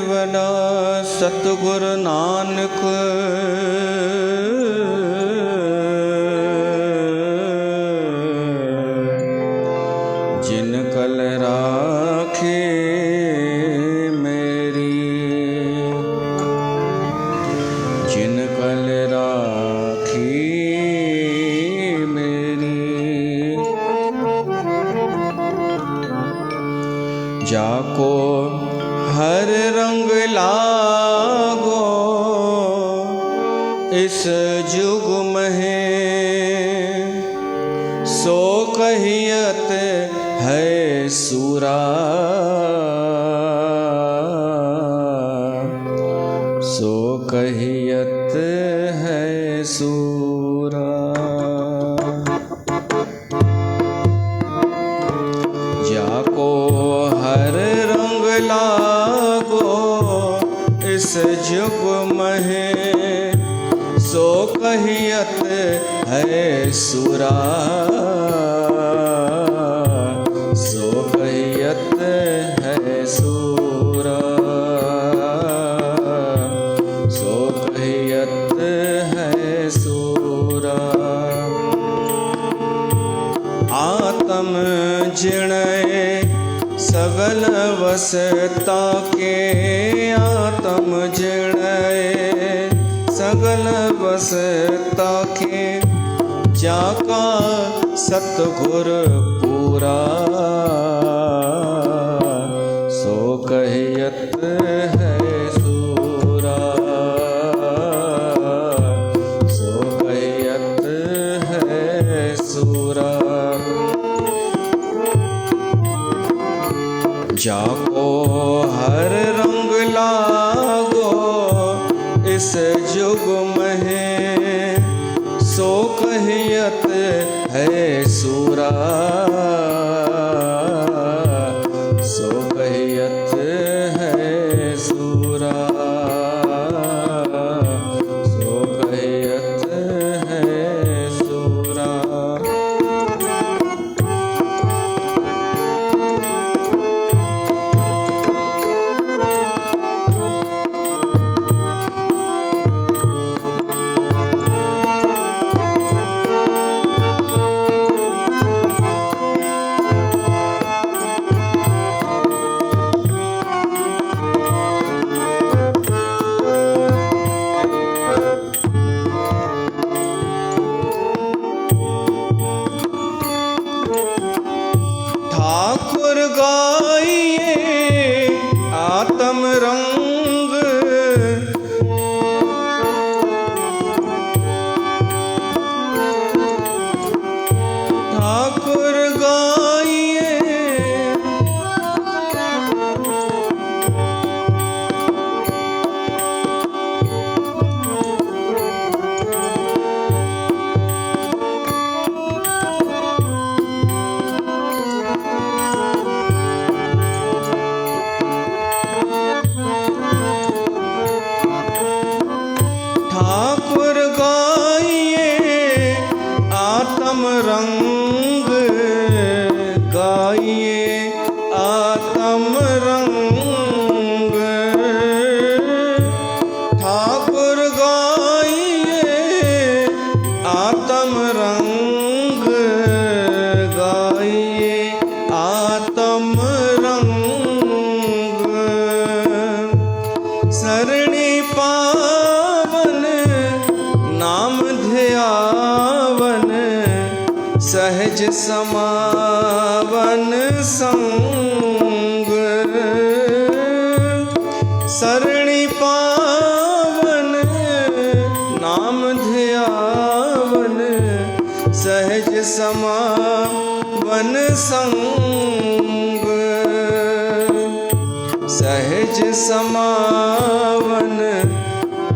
वड़ा सतगुरु नानक जिन कल राखे मेरी, जिन कल राखी मेरी। जाको हर रंग लागो इस जुग में, सो कहियत है सूरा, सो कहियत है सूरा। जाको हर रंग लागो इस जुग में, सो कहियत है सूरा, सो कहियत है सूरा, सो कहियत है सूरा। आत्म जिणय सगल वसता के, आत्म जिणय सगल वसता के। जाका सतगुर पूरा, सो कहियत है सूरा, सो कहियत है सूरा। जाको हर रंग लागो इस जुग में, सो कहियत है सूरा, सो कहियत है सूरा, सो कहियत है सूरा। ठाकुर गाइए आत्म रंग, ठाकुर गाइए ठाकुर गाइए आत्म रंग, गाइए आत्म रंग। ठाकुर गाइए आत्म रंग, गाइए आत्म रंग। सरणी पावन नाम ध्यावन, सहज समावन संग। सरणी पावन नाम ध्यावन, सहज समावन संग, सहज समावन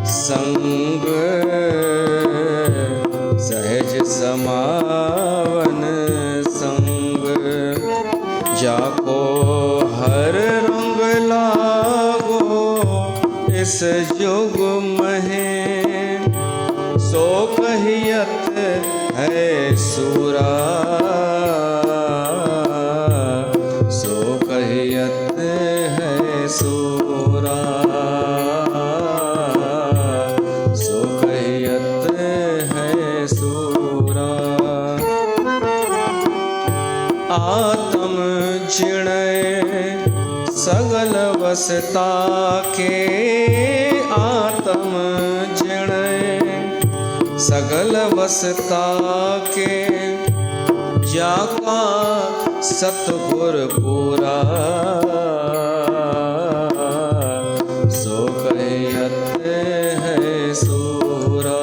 संग, सहज समावन संग। जाको हर रंग लागो इस जुग में, सो कहियत है सूरा, सो कहियत है आत्म जिणय सगल वसता के आत्म जिणय सगल वसता के जाका सतगुर पूरा सो कहत है सूरा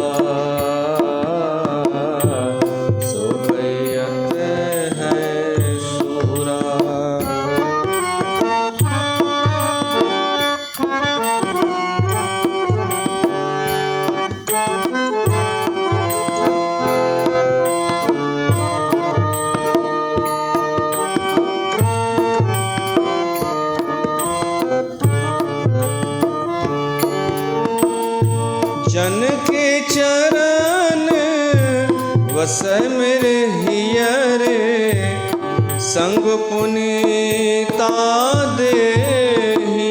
सो कहत है सूरा। जन के चरण वस मेरे हियरे संग पुनीता देहि।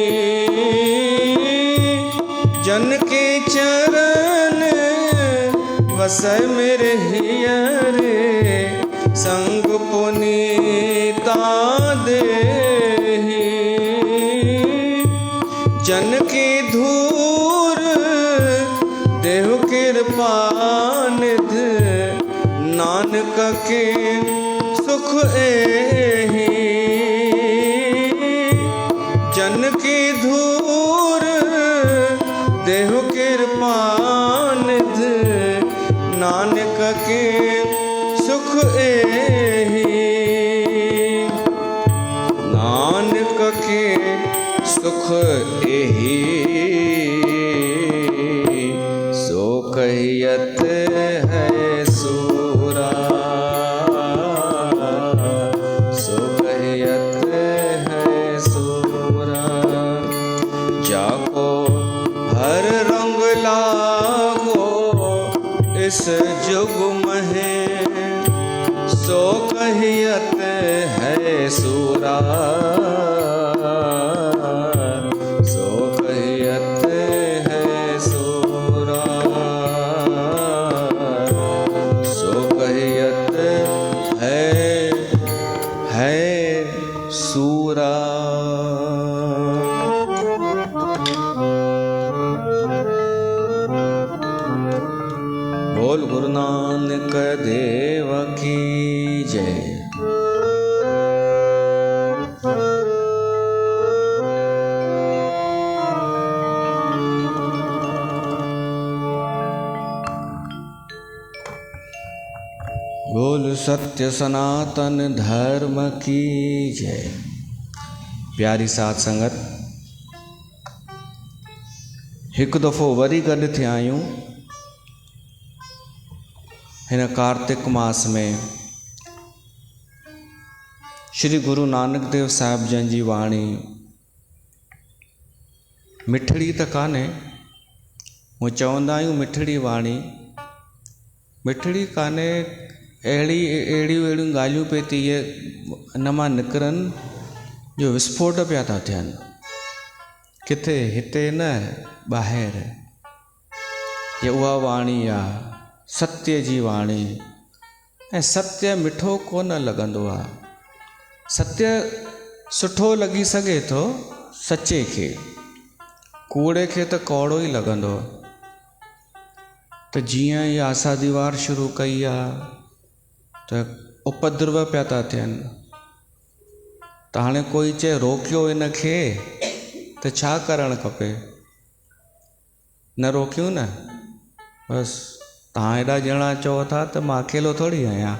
जन के चरण वस मेरे हियरे संग पुनीता देहि। जन की धूर देव कृपा निध नानक के सुख एहि। जन की धूर देव कृपा निध नानक के सुख एहि। नानक के सुख एहि कहत है सूरा सो कहत है सूरा। जाको हर रंग लागो इस जुग में सो कहत है सूरा सो कहत है सूरा सो कहत है सूरा। बोल गुरु नानक देव की जय। बोल सत्य सनातन धर्म की जय। प्यारी साध संगत, एक दफ़ो वरी गॾु थिया आहियूं हिन कार्तिक मास में श्री गुरु नानक देव साहिब जन जी वाणी मिठड़ी त कान्हे, हूअं चवंदा आहियूं मिठड़ी वाणी, मिठड़ी कान्हे, अहिड़ियूं ॻाल्हियूं पे थी इन मां निकिरनि जो विस्फोट पिया था थियनि, किथे हिते न ॿाहिरि। ये उहा वाणी आहे सत्य जी वाणी, ऐं सत्य मिठो कोन लॻंदो आहे। सत्य सुठो लॻी सघे थो सचे खे, कूड़े खे त कौड़ो ई लॻंदो। त जीअं इहा आसा दीवार शुरू कई आहे त उपद्रव पिया था थियनि, त हाणे कोई चए रोकियो इन खे, त छा करणु खपे? न रोकियूं न, बसि तव्हां हेॾा ॼणा चओ था त मां अकेलो थोरी आहियां,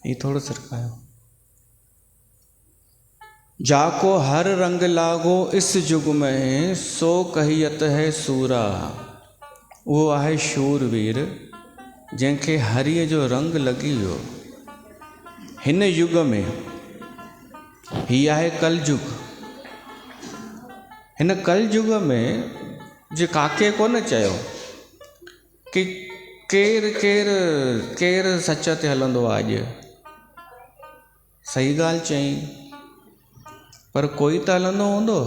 ई थोरो सिरकायो। जाको हर रंग लागो इस जुग में सो कहियत है सूरा। उहो आहे शूरवीर जंहिंखे हरीअ जो रंग लॻी वियो हिन युग में। हीअ आहे कलयुग। हिन कलयुग में जे काके कोन चयो कि केरु सच ते हलंदो आहे अॼु। सही ॻाल्हि चई, पर कोई त हलंदो हूंदो।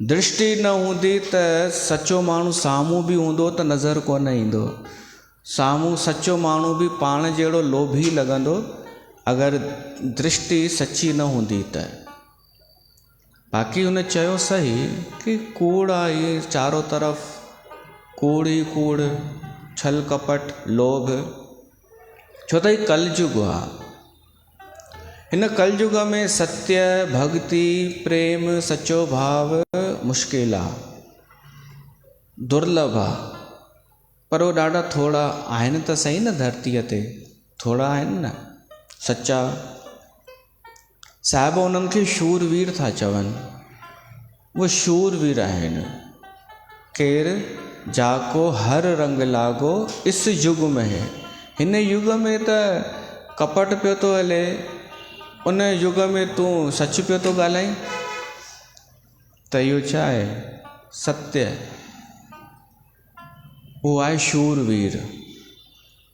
दृष्टि न हूंदी त सचो माण्हू साम्हूं बि हूंदो त नज़र कोन ईंदो। साम्हूं सचो माण्हू बि पाण जहिड़ो लोभी लॻंदो अगरि दृष्टि सची न हूंदी त। बाक़ी हुन चयो सही कि कूड़ आहे चारों तरफ़, कूड़ ई कूड़, छल कपट लोभ, छो त हीउ कलयुग आहे। हिन कलयुग में सत्य भक्ति प्रेम सचो भाव मुश्किल आहे, दुर्लभ आहे, पर वो ॾाढा थोड़ा आहिनि त सही न धरतीअ ते, थोड़ा आहिनि न सच्चा। साहिब उन्हनि खे शूरवीर था चवनि, वो शूरवीर आहिनि। केरु? जाको हर रंग लागो इस युग में है। हिन युग में त कपट पियो थो हले, उन युग में तूं सच पियो थो ॻाल्हाईं, त इहो छा आहे? सत्य। वो आहे शूरवीर।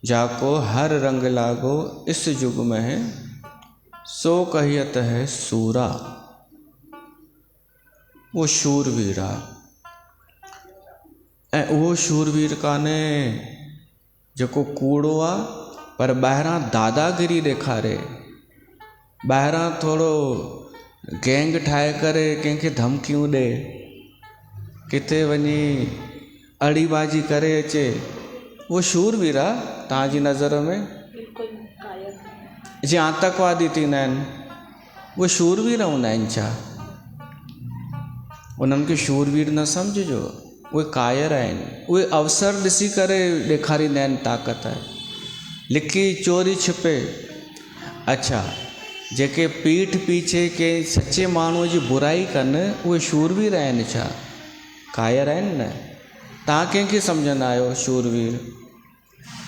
जाको हर रंग लागो इस युग में है, सो कहियत है सूरा। वो शूरवीर आहे। ऐं उहो शूरवीर कान्हे जेको कूड़ो आहे पर ॿाहिरां दादागिरी ॾेखारे, ॿाहिरां थोरो गैंग ठाहे करे कंहिंखे धमकियूं ॾे, किथे वञी अड़ीबाजी करे अचे। वो शूरवीर आहे तव्हांजी नज़र में? जीअं आतंकवादी थींदा आहिनि, उहे शूरवीर हूंदा आहिनि छा? उन्हनि खे शूरवीर न सम्झिजो, उहे कायर आहिनि। उहे अवसर ॾिसी करे ॾेखारींदा आहिनि ताक़त, लिकी चोरी छिपे। अच्छा, जेके पीठ पीछे के सचे माण्हूअ जी बुराई कनि, उहे शूरवीर आहिनि छा? कायर आहिनि न। तव्हां कंहिंखे सम्झंदा आहियो शूरवीर?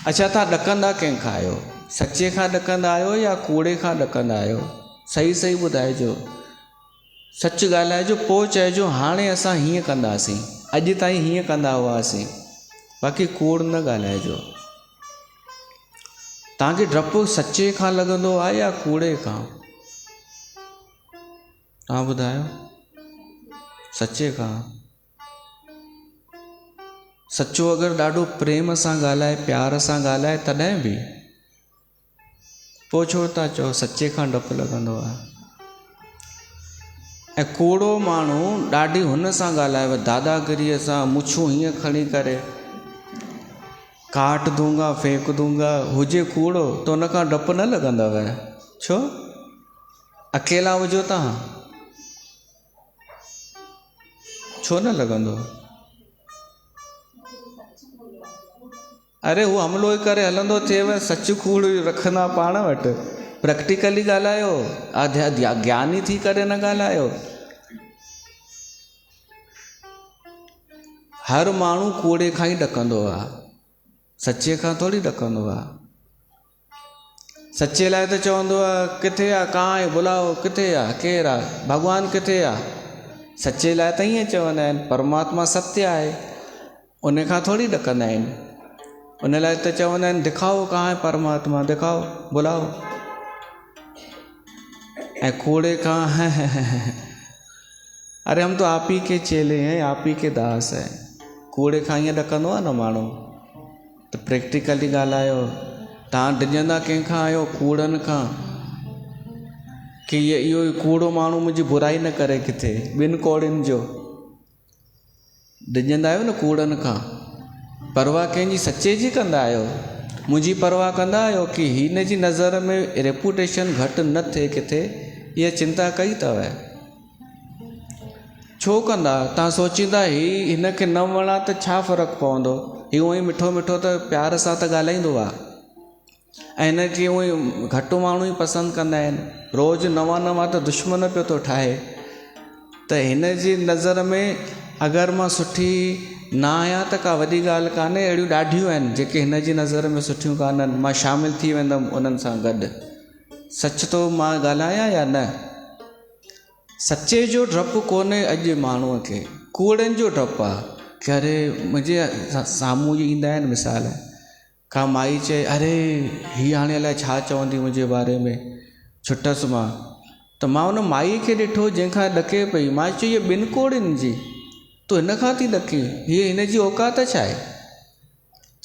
अच्छा, तव्हां ॾकंदा कंहिंखां आहियो? सचे खां ॾकंदा आहियो या कूड़े खां ॾकंदा आहियो? सही सही ॿुधाइजो, सच ॻाल्हाइजो, पोइ चइजो हाणे असां हीअं कंदासीं, अॼु ताईं हीअं कंदा हुआसीं। बाक़ी कूड़ न ॻाल्हाइजो। तव्हांखे डपु सचे खां लॻंदो आहे या कूड़े खां? तव्हां ॿुधायो। सचे खां। सचो अगरि ॾाढो प्रेम सां ॻाल्हाए, प्यार सां ॻाल्हाए, तॾहिं बि पोइ छो था चओ सचे खां डपु लॻंदो आहे? ऐं कूड़ो माण्हू ॾाढी हुन सां ॻाल्हाए, दादागिरीअ सां, मुछूं हीअं खणी करे, काट दूंगा फेंक दूंगा, हुजे कूड़ो त हुन खां डपु न लॻंदव? छो? अकेला हुजो तव्हां, छो न लॻंदो? अरे हू हमिलो ई करे हलंदो थिएव, सच कूड़ रखंदा पाण वटि। प्रैक्टिकली ॻाल्हायो, ज्ञानी थी करे न ॻाल्हायो। हर माण्हू कूड़े खां ई ॾकंदो आहे, सचे खां थोरी ॾकंदो आहे। सचे लाइ त चवंदो आहे किथे आहे, कहाँ है, बुलाओ, किथे आहे, केरु आहे, भॻवानु किथे आहे? सचे लाइ त ईअं चवंदा आहिनि, परमात्मा सत्य आहे, उन खां थोरी ॾकंदा आहिनि। उन लाइ त चवंदा आहिनि दिखाओ कहाँ है परमात्मा, दिखाओ, बुलाओ। ऐं कूड़े खां अरे हम तो आप ही के चेले हैं, आप ही के दास हैं। कूड़े खां ईअं ॾकंदो आहे न माण्हू। त प्रैक्टिकली ॻाल्हायो। तव्हां डिॼंदा कंहिंखां आहियो? कूड़नि खां, कि इहो कूड़ो माण्हू मुंहिंजी बुराई न करे किथे, ॿिनि कौड़ियुनि जो। डिॼंदा आहियो न कूड़नि खां। परवाह कंहिंजी सचे जी कंदा आहियो? मुंहिंजी परवाह कंदा आहियो कि हिन जी नज़र में रेपुटेशन घटि न थिए किथे? इहा चिंता कई अथव? छो कंदा? तव्हां सोचींदा हिन खे न वणा त छा फ़र्क़ु पवंदो, हीउ उअं ई मिठो मिठो त प्यार सां त ॻाल्हाईंदो आहे। ऐं हिन खे उअं ई घटि माण्हू ई पसंदि कंदा आहिनि। रोज़ु नवां नवां त दुश्मन पियो थो ठाहे। त हिन जी नज़र में अगरि मां सुठी न आहियां त का वॾी ॻाल्हि कान्हे। अहिड़ियूं ॾाढियूं आहिनि जेके हिन जी नज़र में सुठियूं कान्हनि। मां शामिलु थी वेंदुमि उन्हनि सां गॾु। सच तो मां ॻाल्हायां या न? सचे जो डपु कोन्हे अॼु माण्हूअ खे, कूड़नि जो डपु आहे। कि अरे मुंहिंजे साम्हूं ईंदा आहिनि मिसाल, का माई चए अरे हीअ हाणे अलाए छा चवंदी मुंहिंजे बारे में, छुटसि मां। त मां हुन माई खे ॾिठो जंहिंखां ॾके पई। मां चयो इहे ॿिनि कोड़ियुनि जी, तूं हिन खां थी ॾकी, हीअ हिन जी औकात छा आहे?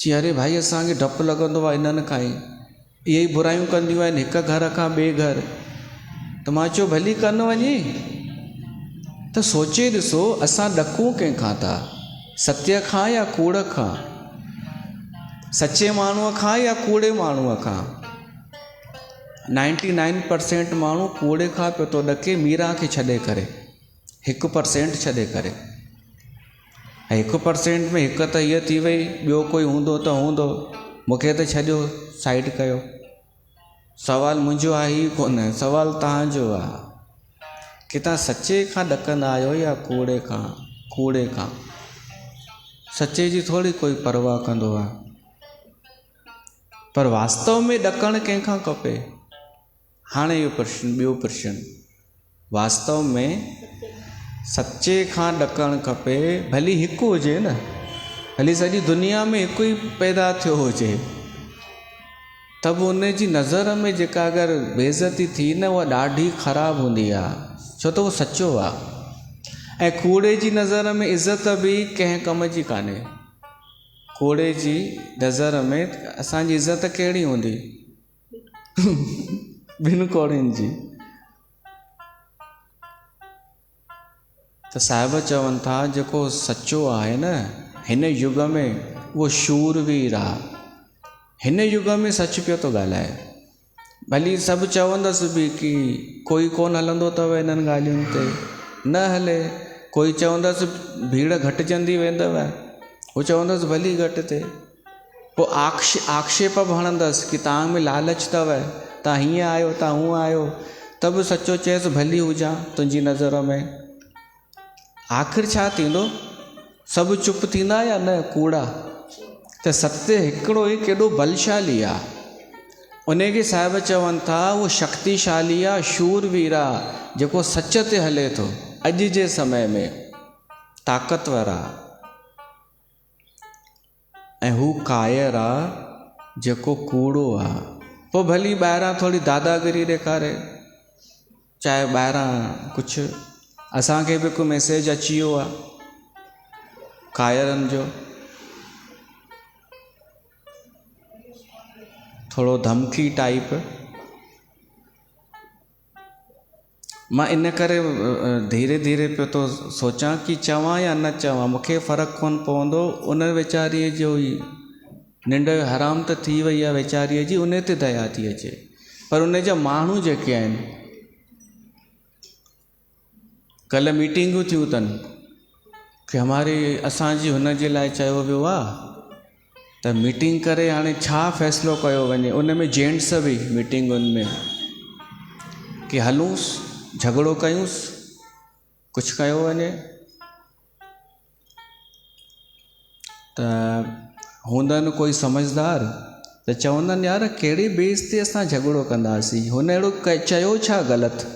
चई अरे भाई असांखे डपु लॻंदो आहे इन्हनि खां ई, इहे ई बुरायूं कंदियूं आहिनि हिकु घर खां ॿिए घर। त मां चयो भली कन वञे। त सोचे ॾिसो असां ॾकूं कंहिंखां था, सत्य खां या कूड़ खां, सचे माण्हूअ खां या कूड़े माण्हूअ खां। 99% माण्हू कूड़े खां पियो थो ॾके मीरा खे छॾे करे, 1% छॾे करे। ऐं 1% में हिकु त हीअ थी वई, ॿियो कोई हूंदो त हूंदो, मूंखे त छॾियो साइड कयो। सवाल मुंहिंजो आहे ई कोन, सवाल तव्हांजो आहे कि तव्हां सचे खां ॾकंदा आहियो या कूड़े खां। कूड़े खां सचे जी थोरी कोई परवाह कंदो आहे, पर वास्तव में ॾकणु कंहिंखां खपे। हाणे इहो प्रश्न, ॿियो प्रश्न, वास्तव में सचे खां ॾकणु खपे, भली हिकु हुजे न, भली सॼी दुनिया में हिकु ई पैदा थियो हुजे, त बि उन जी नज़र में जेका अगरि बेइज़ती थी न, उहा ॾाढी ख़राबु हूंदी आहे, छो त उहो सचो आहे। ऐं कूड़े जी नज़र में इज़त बि कंहिं कम जी कान्हे। कूड़े जी नज़र में असांजी इज़त कहिड़ी हूंदी? ॿिनि कोड़ियुनि जी। त साहिब चवनि था जेको सचो आहे न हिन युग में उहो शूरवीर आहे। हिन युग में सच पियो थो ॻाल्हाए। भली सभु चवंदसि बि कि कोई कोन हलंदो अथव इन्हनि ॻाल्हियुनि ते, न हले। कोई चवंदसि भीड़ घटिजंदी वेंदव, उहो चवंदसि भली घटि थिए। पोइ आक्षेप बि हणंदसि कि तव्हां में लालच अथव, तव्हां हीअं आहियो, तव्हां हूअं आहियो, त बि सचो चएसि भली हुजां तुंहिंजी नज़र में। आख़िर छा थींदो? सभु चुप थींदा या न? कूड़ा। त सत्य हिकिड़ो ई केॾो बलशाली आहे। उनखे साहिब चवनि था उहो शक्तिशाली आहे, शूरवीर आहे, जेको सच ते हले थो अॼु जे समय में, ताक़तवर आहे। ऐं हू कायर आहे जेको कूड़ो आहे। पोइ भली ॿाहिरां थोरी दादागिरी ॾेखारे, चाहे ॿाहिरां कुझु, असांखे बि हिकु मैसेज अची वियो आहे कायरनि जो, थोरो धमकी टाइप। मां इन करे धीरे धीरे पियो थो सोचां कि चवां या न चवां, मूंखे फ़र्क़ु कोन पवंदो। उन वीचारीअ जो ई निंड हराम त थी वई आहे वीचारीअ जी, उन ते दया थी अचे। पर उन जा माण्हू जेके आहिनि, कल्ह मीटिंगूं थियूं अथनि कि हमारी, असांजी हुन जे लाइ चयो वियो आहे त मीटिंग करे हाणे छा फ़ैसिलो कयो वञे। उन में जेंट्स बि मीटिंगुनि में कि हलूंसि, झगड़ो कयूंसि, कुझु कयो वञे। त हूंदनि कोई समझदार त चवंदनि यार कहिड़ी बेस ते असां झगड़ो कंदासीं, हुन अहिड़ो चयो छा ग़लति?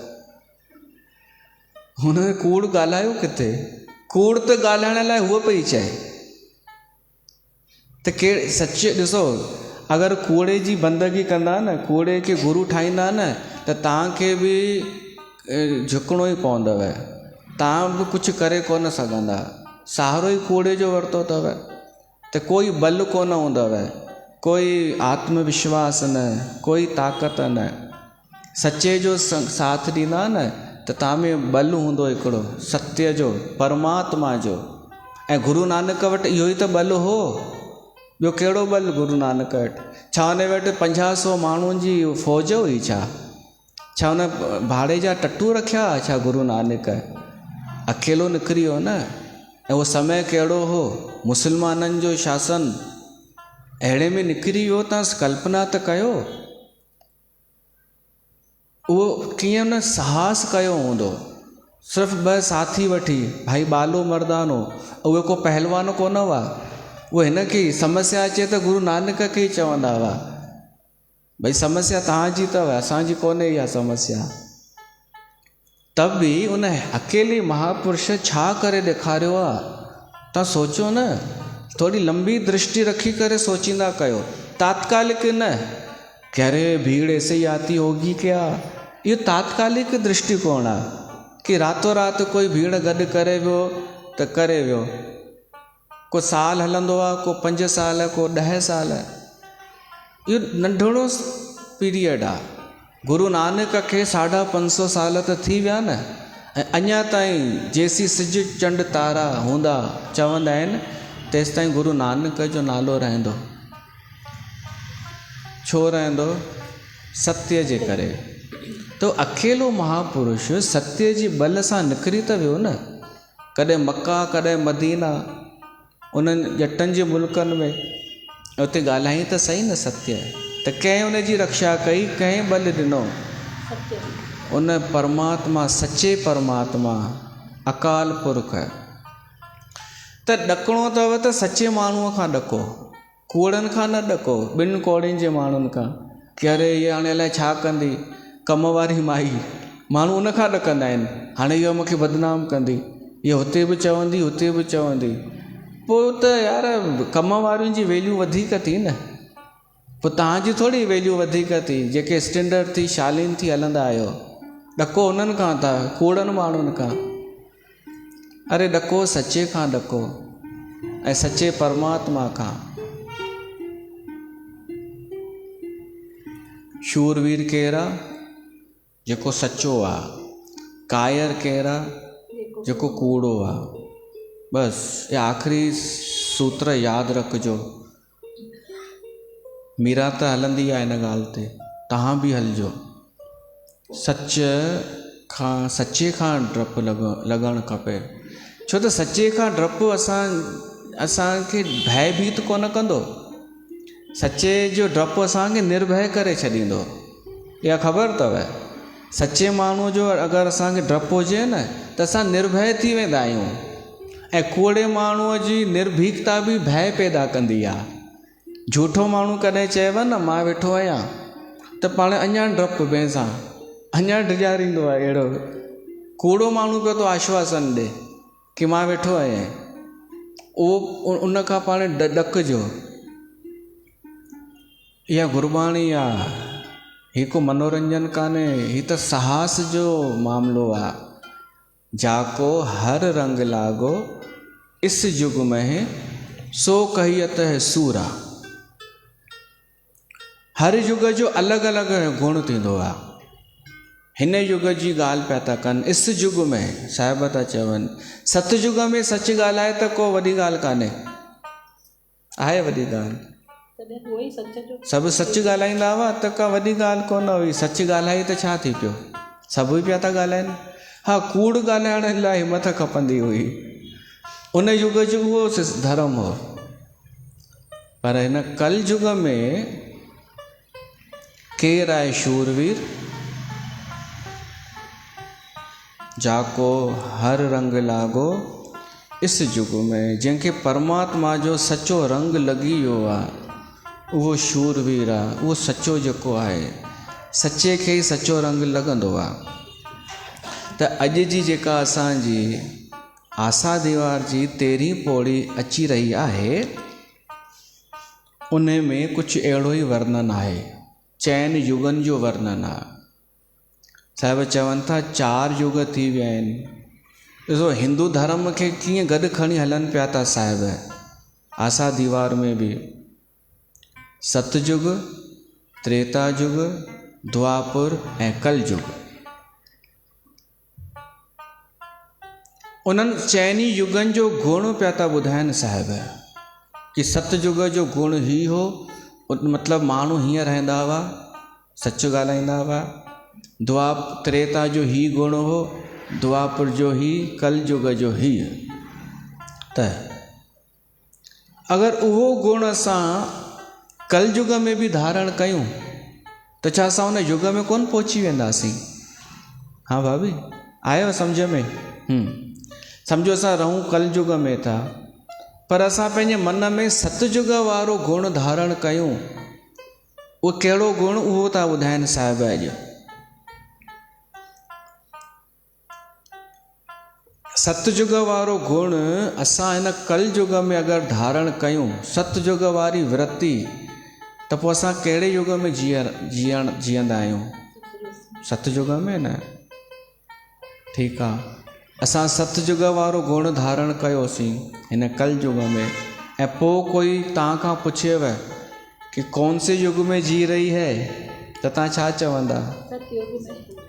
हुन कूड़ ॻाल्हायो किथे? कूड़ त ॻाल्हाइण लाइ हूअ पई चए। त कहिड़े सच ॾिसो, अगरि कूड़े जी बंदगी कंदा न, कूड़े खे गुरू ठाहींदा न, त तव्हांखे बि झुकणो ई पवंदव, तव्हां बि कुझु करे कोन सघंदा। सहारो ई कूड़े जो वरितो अथव, त कोई बल कोन हूंदव, कोई आत्मविश्वास न, कोई ताक़त न। सचे जो साथ ॾींदा न त तव्हां में बल हूंदो हिकिड़ो, सत्य जो, परमात्मा जो। ऐं गुरू नानक वटि इहो ई त बल हो। ॿियो कहिड़ो बल गुरू नानक वटि? छा हुन वटि 50-100 माण्हुनि जी फ़ौज हुई छा? छा हुन भाड़े जा टटू रखिया छा गुरू नानक? अकेलो निकिरी वियो न। ऐं उहो समय कहिड़ो हो, मुस्लमाननि जो शासन, अहिड़े में निकिरी वियो। तव्हां कल्पना त कयो उहो कीअं न साहस कयो हूंदो। सिर्फ़ु 2 साथी वठी, भाई बालो मर्दानो, उहे को पहलवान कोन हुआ। उहे हिन खे समस्या अचे त गुरू नानक खे ई चवंदा हुआ, भई समस्या तव्हांजी अथव, असांजी कोन्हे इहा समस्या। तब बि उन अकेले महापुरुष छा करे ॾेखारियो आहे? तव्हां सोचो न, थोरी लंबी दृष्टि रखी करे सोचींदा कयो, तात्कालिक न कि अरे भीड़ ऐसे ही आती होगी क्या। इहो तात्कालिक दृष्टिकोण आहे कि रातों रात कोई भीड़ गॾु करे वियो त करे वियो। को साल हलंदो आहे, को 5 साल, को 10 साल। इहो नंढड़ो पीरियड आहे। गुरु नानक खे 550 साल त थी विया न, ऐं अञा ताईं जेसीं सिज चंड तारा हूंदा चवंदा आहिनि तेसि ताईं गुरु नानक जो नालो रहंदो। छो रहंदो? सत्य जे करे। तो अकेलो महापुरुष सत्य जी बल सां निकिरी त वियो न। कॾहिं मक्का, कॾहिं मदीना, उन्हनि ॼटनि जे मुल्कनि में उते ॻाल्हाई त सही न सत्य, त कंहिं उन जी रक्षा कई, कंहिं बल ॾिनो? उन परमात्मा, सचे परमात्मा अकाल पुरख। त ॾकिणो अथव त सचे माण्हूअ खां ॾको, कूड़नि खां न ॾको, 2 कौड़ियुनि जे माण्हुनि खां कि अरे इहा हाणे अलाए छा कंदी, कम वारी माई, माण्हू उन खां ॾकंदा आहिनि। हाणे इहो मूंखे बदनाम कंदी, इहो हुते बि चवंदी, हुते बि चवंदी। पोइ त यार कम वारियुनि जी वैल्यू वधीक थी न, पोइ तव्हांजी थोरी वैल्यू वधीक थी, जेके स्टैंडर्ड थी शालीन थी हलंदा आहियो। ॾको उन्हनि खां था, कूड़नि माण्हुनि खां। अरे ॾको सचे खां ॾको, ऐं सचे परमात्मा खां। शूरवीर केरु आहे? जेको सचो आहे। कायर केरु आहे? जेको कूड़ो आहे। बसि ये आख़िरी सूत्र यादि रखिजो। मीरा त हलंदी आहे हिन ॻाल्हि ते, तव्हां बि हलिजो। सचे खां डपु लॻणु खपे। छो त सचे खां डपु असांखे भयभीत कोन कंदो। सचे जो डपु असांखे निर्भय करे छॾींदो। इहा ख़बर अथव? सचे माण्हूअ जो अगरि असांखे डपु हुजे न त असां निर्भय थी वेंदा आहियूं। ऐं कूड़े माण्हूअ जी निर्भीकता बि भय पैदा कंदी आहे। झूठो माण्हू कॾहिं चयव न मां वेठो आहियां, त पाण अञा डपु ॿिए सां अञा डिॼारींदो आहे। अहिड़ो कूड़ो माण्हू पियो थो आश्वासन ॾे कि मां वेठो आहियां, उहो उन खां पाण ॾकिजो। इहा गुरबाणी आहे, हीअ को मनोरंजन कान्हे, हीअ त साहस जो मामिलो आहे। जाको हर रंग लागो इस युग में सो कहियत है सूरा। हर युग जो अलॻि अलॻि गुण थींदो आहे। हिन युग जी ॻाल्हि पिया था कनि, इस युग में साहिब था चवनि। सतयुग में सच ॻाल्हाए त को वॾी ॻाल्हि कान्हे, आहे वॾी ॻाल्हि? सभु सच ॻाल्हाईंदा हुआ त का वॾी ॻाल्हि कोन हुई। सच ॻाल्हाई त छा थी पियो? सभु पिया था ॻाल्हाइनि। हा, कूड़ ॻाल्हाइण लाइ हिमत खपंदी हुई। उन युग जो उहो धर्म हो। पर हिन कल युग में केरु आहे शूरवीर? जाको हर रंग लागो इस युग में, जंहिंखे परमात्मा जो सचो रंग लॻी वियो आहे, उहो शूरवीर आहे। उहो सचो जेको आहे, सचे खे ई सचो रंग लॻंदो आहे। त अॼु जी जेका असांजी आसा दीवार जी 13वीं पौड़ी अची रही आहे, उन में कुझु अहिड़ो ई वर्णन आहे। चइनि युगनि जो वर्णन आहे। साहिब चवनि था 4 युग थी विया आहिनि। ॾिसो हिंदू धर्म खे कीअं गॾु खणी हलनि पिया था साहिब। आसा दीवार में बि सतयुग, त्रेता युग, द्वापर ऐं कल युग। उन्हनि चइनी युगनि जो गुण पिया था ॿुधाइनि साहिब, कि सतयुग जो गुण ही हो, मतिलबु माण्हू हीअं रहंदा हुआ, सच ॻाल्हाईंदा हुआ। त्रेता जो ही गुण हो, द्वापर जो ही, कल युग जो ही। त अगरि उहो गुण असां कल युग में बि धारण कयूं त छा असां उन युग में कोन पहुची वेंदासीं? हा भाभी, आयो सम्झ में? सम्झो असां रहूं कल युग में था, पर असां पंहिंजे मन में सतयुग वारो गुण धारण कयूं। उहो कहिड़ो गुण? उहो था ॿुधाइनि साहिब अॼु। सतयुग वारो गुण असां हिन कल युग में अगरि धारण कयूं, सतयुग वारी वृत्ति, त पोइ असां कहिड़े युग में जीअंदा आहियूं? सतयुग में न। ठीकु आहे। असां सतयुग वारो गुण धारण कयोसीं हिन कलयुग में, ऐं पोइ कोई तव्हां खां पुछेव कि कौन से युग में जी रही है, त तव्हां छा चवंदा?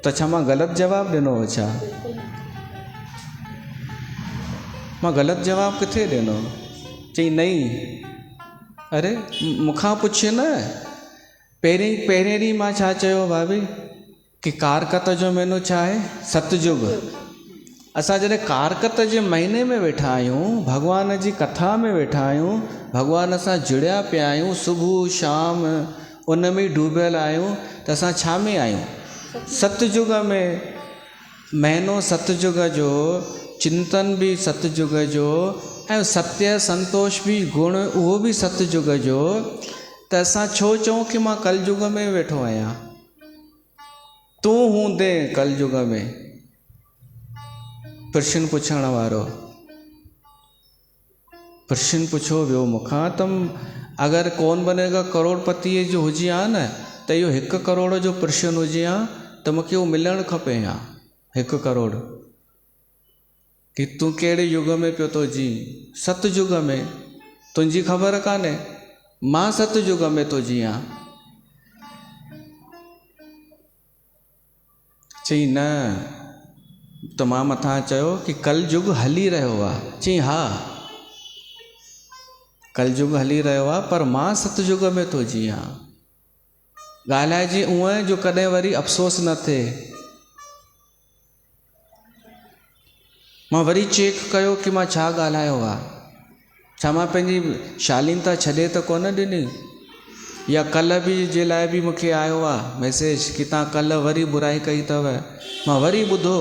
त छा मां ग़लति जवाबु ॾिनो हो छा? मां ग़लति जवाबु किथे ॾिनो? चई नहीं, अरे मूंखां पुछ न। पहिरें ॾींहुं मां छा चयो भाभी कि कारकत जो महीनो छा आहे? सतयुग। असां जॾहिं कारकत जे महीने में वेठा आहियूं, भॻवान जी कथा में वेठा आहियूं, भॻवान सां जुड़िया पिया आहियूं, सुबुह शाम उन में ई डूबियल आहियूं, त असां छा में आहियूं? सतयुग में। महीनो सतयुग जो, चिंतन भी सतयुग जो, ऐं सत्य संतोष भी गुण उहो भी सतयुग जो। त असां छो चऊं कि मां कलयुग में वेठो आहियां? तूं हूंदे कलयुग में? प्रश्न पुछण वारो प्रश्न पुछो वियो मूंखां, तुम अगरि कौन बनेगा करोड़पति जो हुजे हा न, त इहो 1 करोड़ जो प्रश्न हुजे हा त मूंखे उहो मिलणु खपे हा 1 करोड़। कि तूं कहिड़े युग में पियो थो जी? सतयुग में। तुंहिंजी ख़बर कान्हे, मां सतयुग में थो जियां। चई न, त मां मथां चयो कि कलयुग हली रहियो आहे। चई हा, कलयुग हली रहियो आहे, पर मां सतयुग में थो जियां। ॻाल्हाइजे उअं जो कॾहिं वरी अफ़सोस न थिए। मां वरी चेक कयो कि मां छा ॻाल्हायो आहे, छा मां पंहिंजी शालीनता छॾे त कोन ॾिनी? या कल्ह बि जे लाइ बि मूंखे आयो आहे मैसेज कि तव्हां कल्ह वरी बुराई कई अथव, मां वरी ॿुधो,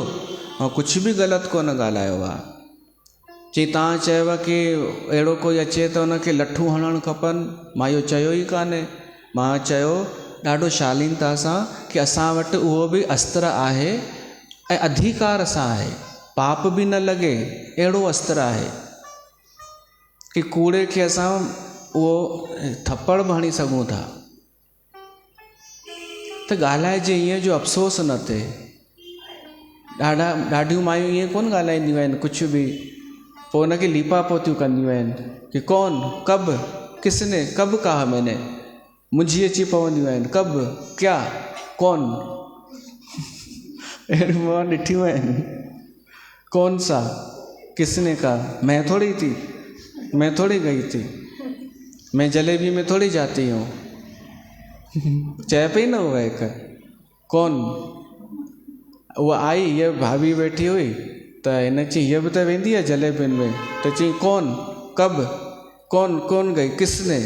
मां कुझु बि ग़लति कोन ॻाल्हायो आहे। चई तव्हां चयव कि अहिड़ो कोई अचे त हुनखे लठूं हणणु खपनि, मां इहो चयो ई कान्हे। मां चयो ॾाढो शालीनता सां कि असां वटि उहो बि अस्त्र आहे ऐं अधिकार सां आहे, पाप भी न लॻे अहिड़ो अस्त्र आहे कि कूड़े खे असां उहो थप्पड़ बि हणी सघूं था। त ॻाल्हाइजे ईअं जो अफ़सोस न थिए। ॾाढियूं मायूं ईअं कोन ॻाल्हाईंदियूं आहिनि कुझु बि, पोइ हुनखे लीपा पोतियूं कंदियूं आहिनि कि कौन, कब, किसने, कब कहा मैंने। मुंझी अची पवंदियूं आहिनि, कब, क्या, कौन। अहिड़ियूं मां ॾिठियूं आहिनि। कौन सा, किसने कहा, मैं थोड़ी थी, मैं थोड़ी गई थी, मैं जलेबी में थोड़ी जाती हूँ। चए पई न उहा हिकु, कौन। उहा आई, हीअ भाभी वेठी हुई त हिन चई हीअ बि त वेंदी आहे जलेबियुनि में, त चई कौन, कब, कौन, कौन गई, किसने,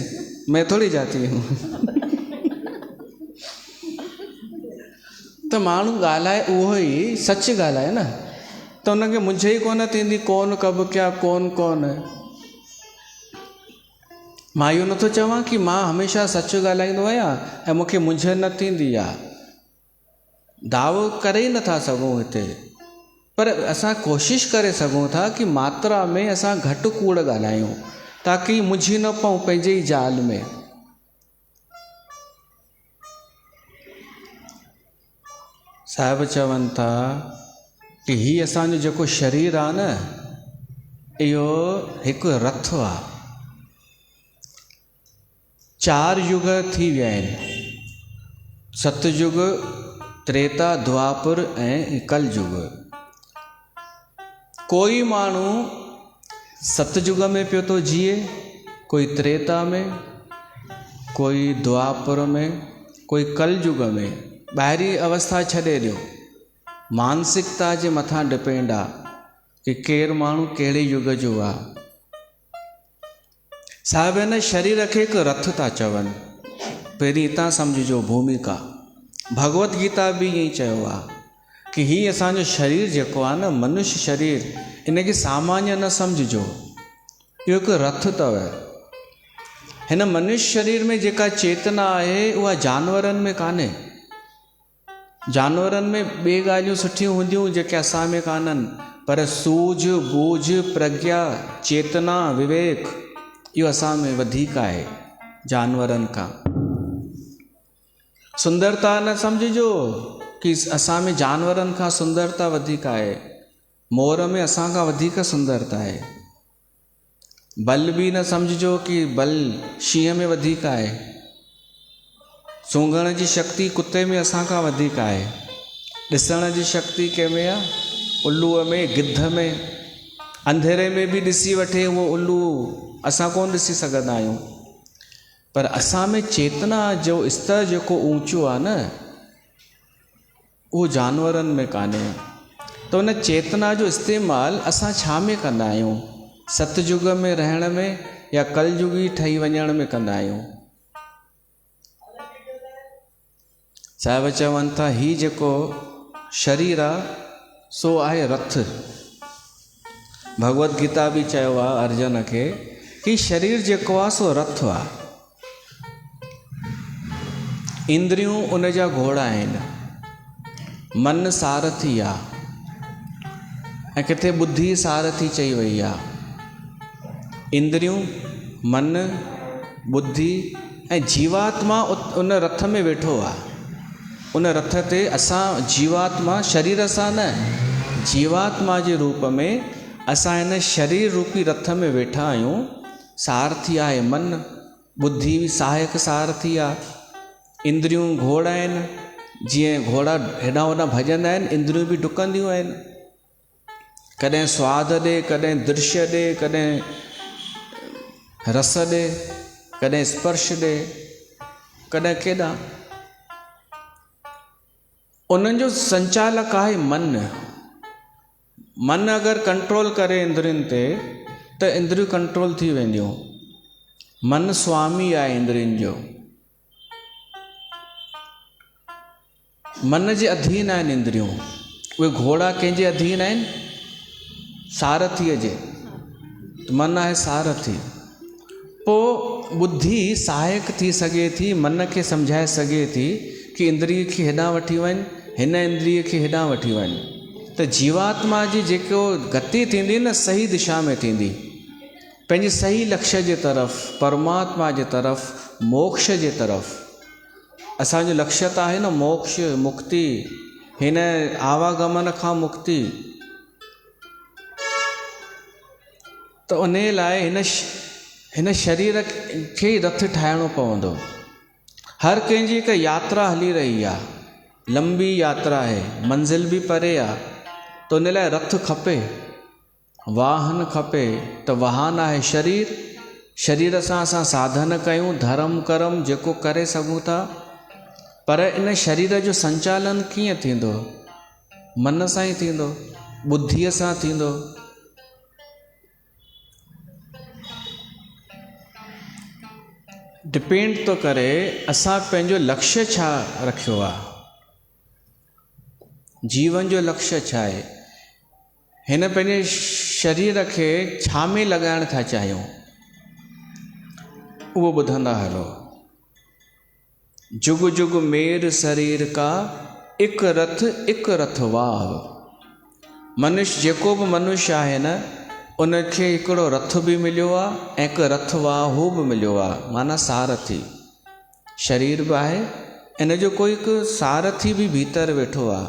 मैं थोड़ी जाती हूँ। त माण्हू ॻाल्हाए उहो ई सच ॻाल्हाए न, त हुनखे मुंझ ई कोन थींदी कौन, कब, क्या, कौन, कौन। मां इहो नथो चवां कि मां हमेशह सच ॻाल्हाईंदो आहियां ऐं मूंखे मुंझ न थींदी आहे, दावो करे ई नथा सघूं हिते, पर असां कोशिशि करे सघूं था कि मात्रा में असां घटि कूड़ ॻाल्हायूं ताकि मुंझी न पऊं पंहिंजे ई जाल में। साहिब चवनि था कि हीउ असांजो जेको शरीर आहे न, इहो हिकु रथ आहे। 4 युग थी विया आहिनि, सतयुग, त्रेता, द्वापर ऐं कलयुग। कोई माण्हू सतयुग में पियो थो जिए, कोई त्रेता में, कोई द्वापर में, कोई कलयुग में। ॿाहिरी अवस्था छॾे ॾियो, मानसिकता जे मथां डिपेंड आहे कि केरु माण्हू कहिड़े युग जो आहे। साहिब हिन शरीर खे हिकु रथ था चवनि। पहिरीं हितां सम्झिजो भूमिका। भगवत गीता बि ईअं ई चयो आहे कि हीउ असांजो शरीर जेको आहे न, मनुष्य शरीर, इनखे सामान्य न सम्झिजो, इहो हिकु रथ अथव। हिन मनुष्य शरीर में जेका चेतना आहे उहा जानवरनि में कान्हे। जानवरनि में ॿिए ॻाल्हियूं सुठियूं हूंदियूं जेके असां में कान्हनि, पर सूझ बूझ प्रज्ञा चेतना विवेक इहो असां में वधीक आहे जानवरनि खां। सुंदरता न सम्झिजो कि असां में जानवरनि खां सुंदरता वधीक आहे। मोर में असां खां वधीक सुंदरता आहे। बल बि न सम्झिजो कि बल शींहं में वधीक आहे। सूंघण जी शक्ति कुत्ते में असां खां वधीक आहे। ॾिसण जी शक्ति कंहिंमें आहे? उल्लूअ में, गिद्ध में। अंधेरे में बि ॾिसी वठे उहो उल्लू असां कोन ॾिसी सघंदा आहियूं। पर असां में चेतना जो स्तर जेको ऊंचो आहे न, उहो जानवरनि में कान्हे। त उन चेतना जो इस्तेमालु असां छा में कंदा आहियूं? सतयुग में रहण में या कलयुगी ठही वञण में कंदा आहियूं? साहिब चवनि था ही जेको शरीर आहे सो आहे रथ। भगवत गीता बि चयो आहे अर्जुन खे कि शरीर जेको आहे सो रथ आहे। इंद्रियूं उन जा घोड़ा आहिनि, मन सारथी आहे, ऐं किथे बुद्धि सारथी चई वई आहे। इंद्रियूं, मन, बुद्धि ऐं जीवात्मा उन रथ में वेठो आहे। उन रथ ते असां जीवात्मा, शरीर सां न, जीवात्मा जे रूप में असां हिन शरीर रूपी रथ में वेठा आहियूं। सारथी आहे मन, बुद्धि बि सहायक सारथी आहे। इंद्रियूं घोड़ा आहिनि, जीअं घोड़ा हेॾां होॾां भॼंदा आहिनि, इंद्रियूं बि डुकंदियूं आहिनि। कॾहिं स्वाद ॾे, कॾहिं दृश्य ॾे, कॾहिं रस ॾे, कॾहिं स्पर्श ॾे, कॾहिं केॾां। उन्हनि जो संचालक आहे मन। मन अगरि कंट्रोल करे इंद्रियुनि ते त इंद्रियूं कंट्रोल थी वेंदियूं। मन स्वामी आहे इंद्रियुनि जो। मन जे अधीन आहिनि इंद्रियूं। उहे घोड़ा कंहिंजे अधीन आहिनि? सारथीअ जे। मन आहे सारथी। पोइ बुद्धि सहायक थी सघे थी, मन खे सम्झाए सघे थी कि इंद्रिय खे हेॾां वठी वञ, हिन इंद्रिय खे हेॾां वठी वञ। त जीवात्मा जी जेको गति थींदी न, सही दिशा में थींदी, पंहिंजे सही लक्ष्य जे तरफ़, परमात्मा जे तरफ़, मोक्ष जे तरफ़। असांजो लक्ष्य त आहे न मोक्ष, मुक्ति, हिन आवागमन खां मुक्ति। त उन लाइ हिन शरीर खे रथ ठाहिणो पवंदो। हर कंहिंजी हिकु यात्रा हली रही आहे, लंबी यात्रा आहे, मंज़िल बि परे आहे। त उन लाइ रथ खपे, वाहन खपे। त वाहन आहे शरीर। शरीर सां असां साधन कयूं, धर्म कर्म जेको करे सघूं था। पर इन शरीर जो संचालन कीअं थींदो? मन सां ई थींदो, बुद्धीअ सां थींदो। डिपेंड थो करे असां पंहिंजो लक्ष्य छा रखियो आहे, जीवन जो लक्ष्य छा आहे। हिन पंहिंजे शरीर खे छा में लॻाइण था चाहियूं, उहो ॿुधंदा हलो। जुग जुग मेर शरीर का, एक रथ वाह। मनुष्य, जेको बि मनुष्य आहे न, उनखे हिकिड़ो रथ बि मिलियो आहे ऐं हिकु रथ वाहू बि मिलियो आहे, माना सारथी। शरीर बि आहे, इन जो कोई हिकु सारथी बि भीतर वेठो आहे,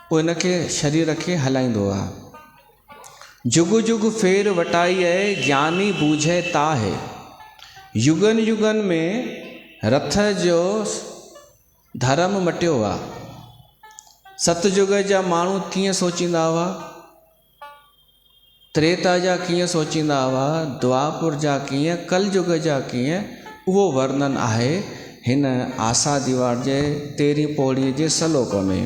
उहो इनखे शरीर खे हलाईंदो आहे। जुग जुग फेर वटाई आहे, ज्ञानी बूझे ताहे। युगन युगन में रथ जो धर्म मटियो आहे। सतयुग जा माण्हू कीअं सोचींदा हुआ, त्रेता जा कीअं सोचींदा हुआ, द्वापुर जा कीअं, कलयुग जा कीअं, उहो वर्णन आहे हिन आसा दीवार जे 13 पौड़ी जे श्लोक में।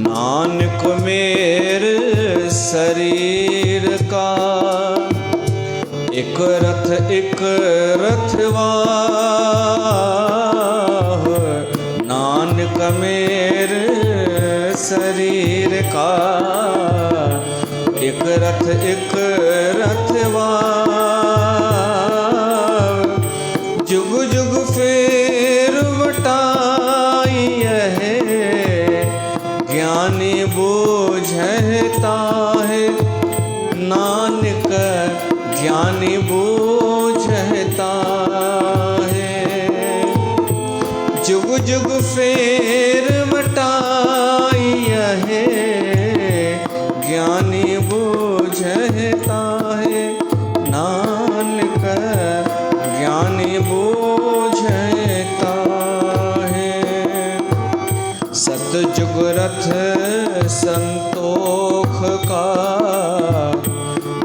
नानक मेर शरीर का, एक रथवा। नानक मेर शरीर का, एक रथवा। जुग जुग फेर वटाई है, ज्ञानी बो ताहे, जुग जुग फेर मटाई है, ज्ञानी बूझे ताहे, नानक ज्ञानी बूझे ताहे। सतजुग रथ संतोख का,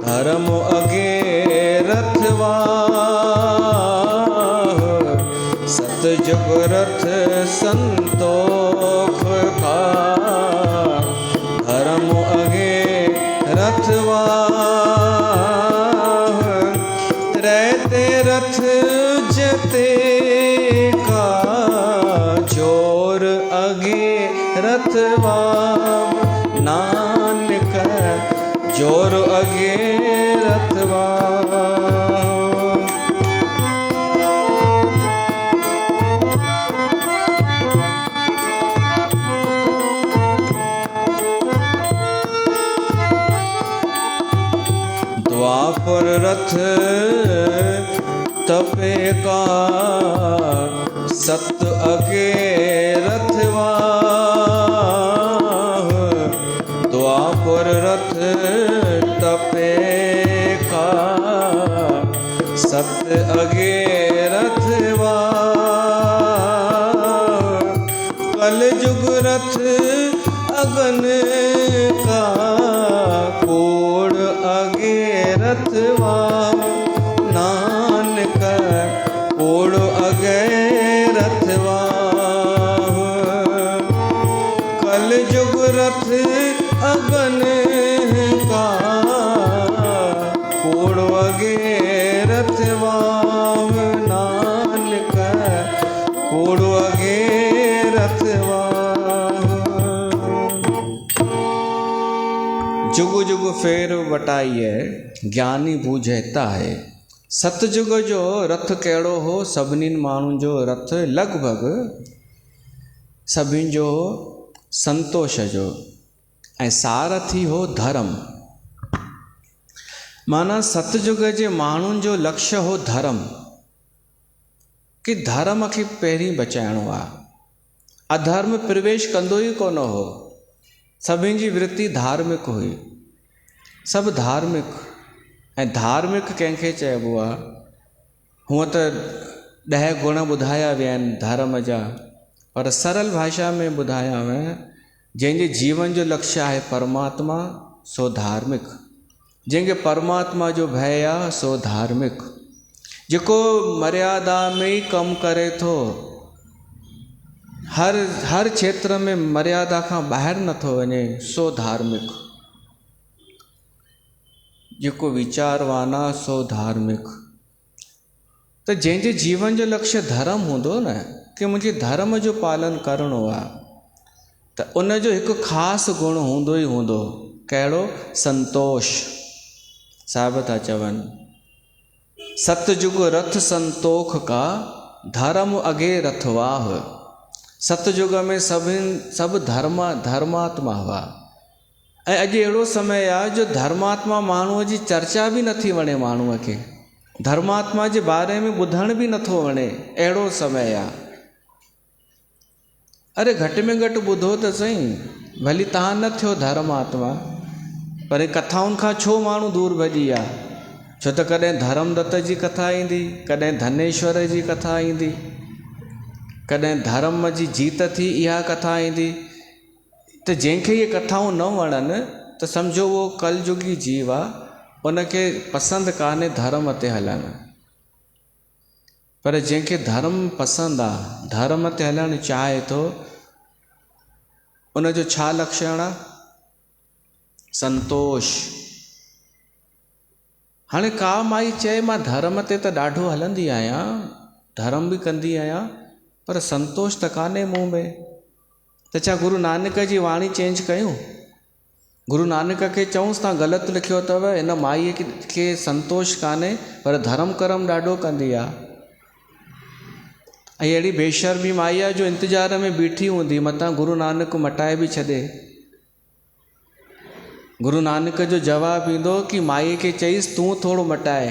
धर्म अगे रथवाह, सतजुग रथ संतोख का, धर्म अगे रथवाह। रहते रथ जते का, जोर अगे रथवाह, नानक जोर अगे रथवाह। द्वापर रथ तपे का, सत अगे रथवाह, द्वापर रथ तपे का, सत अगे रथवाह। कल जुग रथ अगन का, कोड़ अगे रथवाह, नानक कोड़ अगे रथवाह। कल जुग रथ अगन का, कोड़ अगे रथवाह, नानक कोड़ अगे रथवाह। जुग जुग फेर वटाइए, ज्ञानी बूझता है। सतजुग जो रथ कहिड़ो हो, सभिनी माण्हुनि जो रथ लॻभॻि सभिनि जो संतोष जो, ऐं सारथी हो धर्म। माना सतजुग जे माण्हुनि जो लक्ष्य हो धर्म, कि धर्म खे पहिरीं बचाइणो आहे। अधर्म प्रवेश कंदो ई कोन हो। सभिनी जी वृत्ति धार्मिक हुई, सभु धार्मिक। ऐं धार्मिक कंहिंखे चइबो आहे? हूअं त 10 गुण ॿुधाया विया आहिनि धर्म जा, पर सरल भाषा में ॿुधाया विया, जंहिंजे जीवन जो लक्ष्य आहे परमात्मा, सो धार्मिक। जंहिंखे परमात्मा जो भय आहे, सो धार्मिक। जेको मर्यादा में ई कमु करे थो, हर क्षेत्र में मर्यादा खां ॿाहिरि नथो वञे, सो धार्मिक। जेको वीचारवान आहे, सो धार्मिक। त जंहिंजे जीवन जो लक्ष्य धर्म हूंदो न, कि मुंहिंजे धर्म जो पालन करिणो आहे, त उनजो हिकु ख़ासि गुण हूंदो ई हूंदो। कहिड़ो? संतोष। साहिब था चवनि, सतजुग रथ संतोख का, धर्म अगे रथवाह। सतयुग में सभु धर्मात्मा हुआ, ऐं अॼु अहिड़ो समय आहे जो धर्मात्मा माण्हूअ जी चर्चा बि नथी वणे, माण्हूअ खे धर्मात्मा जे बारे में ॿुधण बि नथो वणे, अहिड़ो समय आहे। अरे घटि में घटि ॿुधो त सही, भली तव्हां न थियो धर्मात्मा, पर कथाउनि खां छो माण्हू दूर भॼी विया? छो त कॾहिं धर्मदत्त जी कथा ईंदी, कॾहिं धनेश्वर जी कथा ईंदी, कॾहिं धर्म जी जीत थी इहा कथा ईंदी। त जंहिंखे इहे कथाऊं न वणनि त सम्झो उहो कलयुगी जीव आहे, उनखे पसंदि कान्हे धर्म ते हलणु। पर जंहिंखे धर्म पसंदि आहे, धर्म ते हलणु चाहे थो, उनजो छा लक्षण आहे? संतोष। हाणे का माई चए मां धर्म ते त ॾाढो हलंदी आहियां, धर्म बि कंदी आहियां, पर संतोष त कान्हे मूं में। त छा गुरु नानक जी वाणी चेंज कयूं? गुरु नानक खे चऊंसि तव्हां ग़लति लिखियो अथव, हिन माईअ खे संतोष कान्हे, पर धर्म कर्म ॾाढो कंदी आहे। ऐं अहिड़ी बेशर्मी माई आहे जो इंतज़ार में बीठी हूंदी, मतां गुरु नानक मटाए बि छॾे। गुरु नानक जो जवाबु ईंदो कि माईअ खे चईसि तूं थोरो मटाए,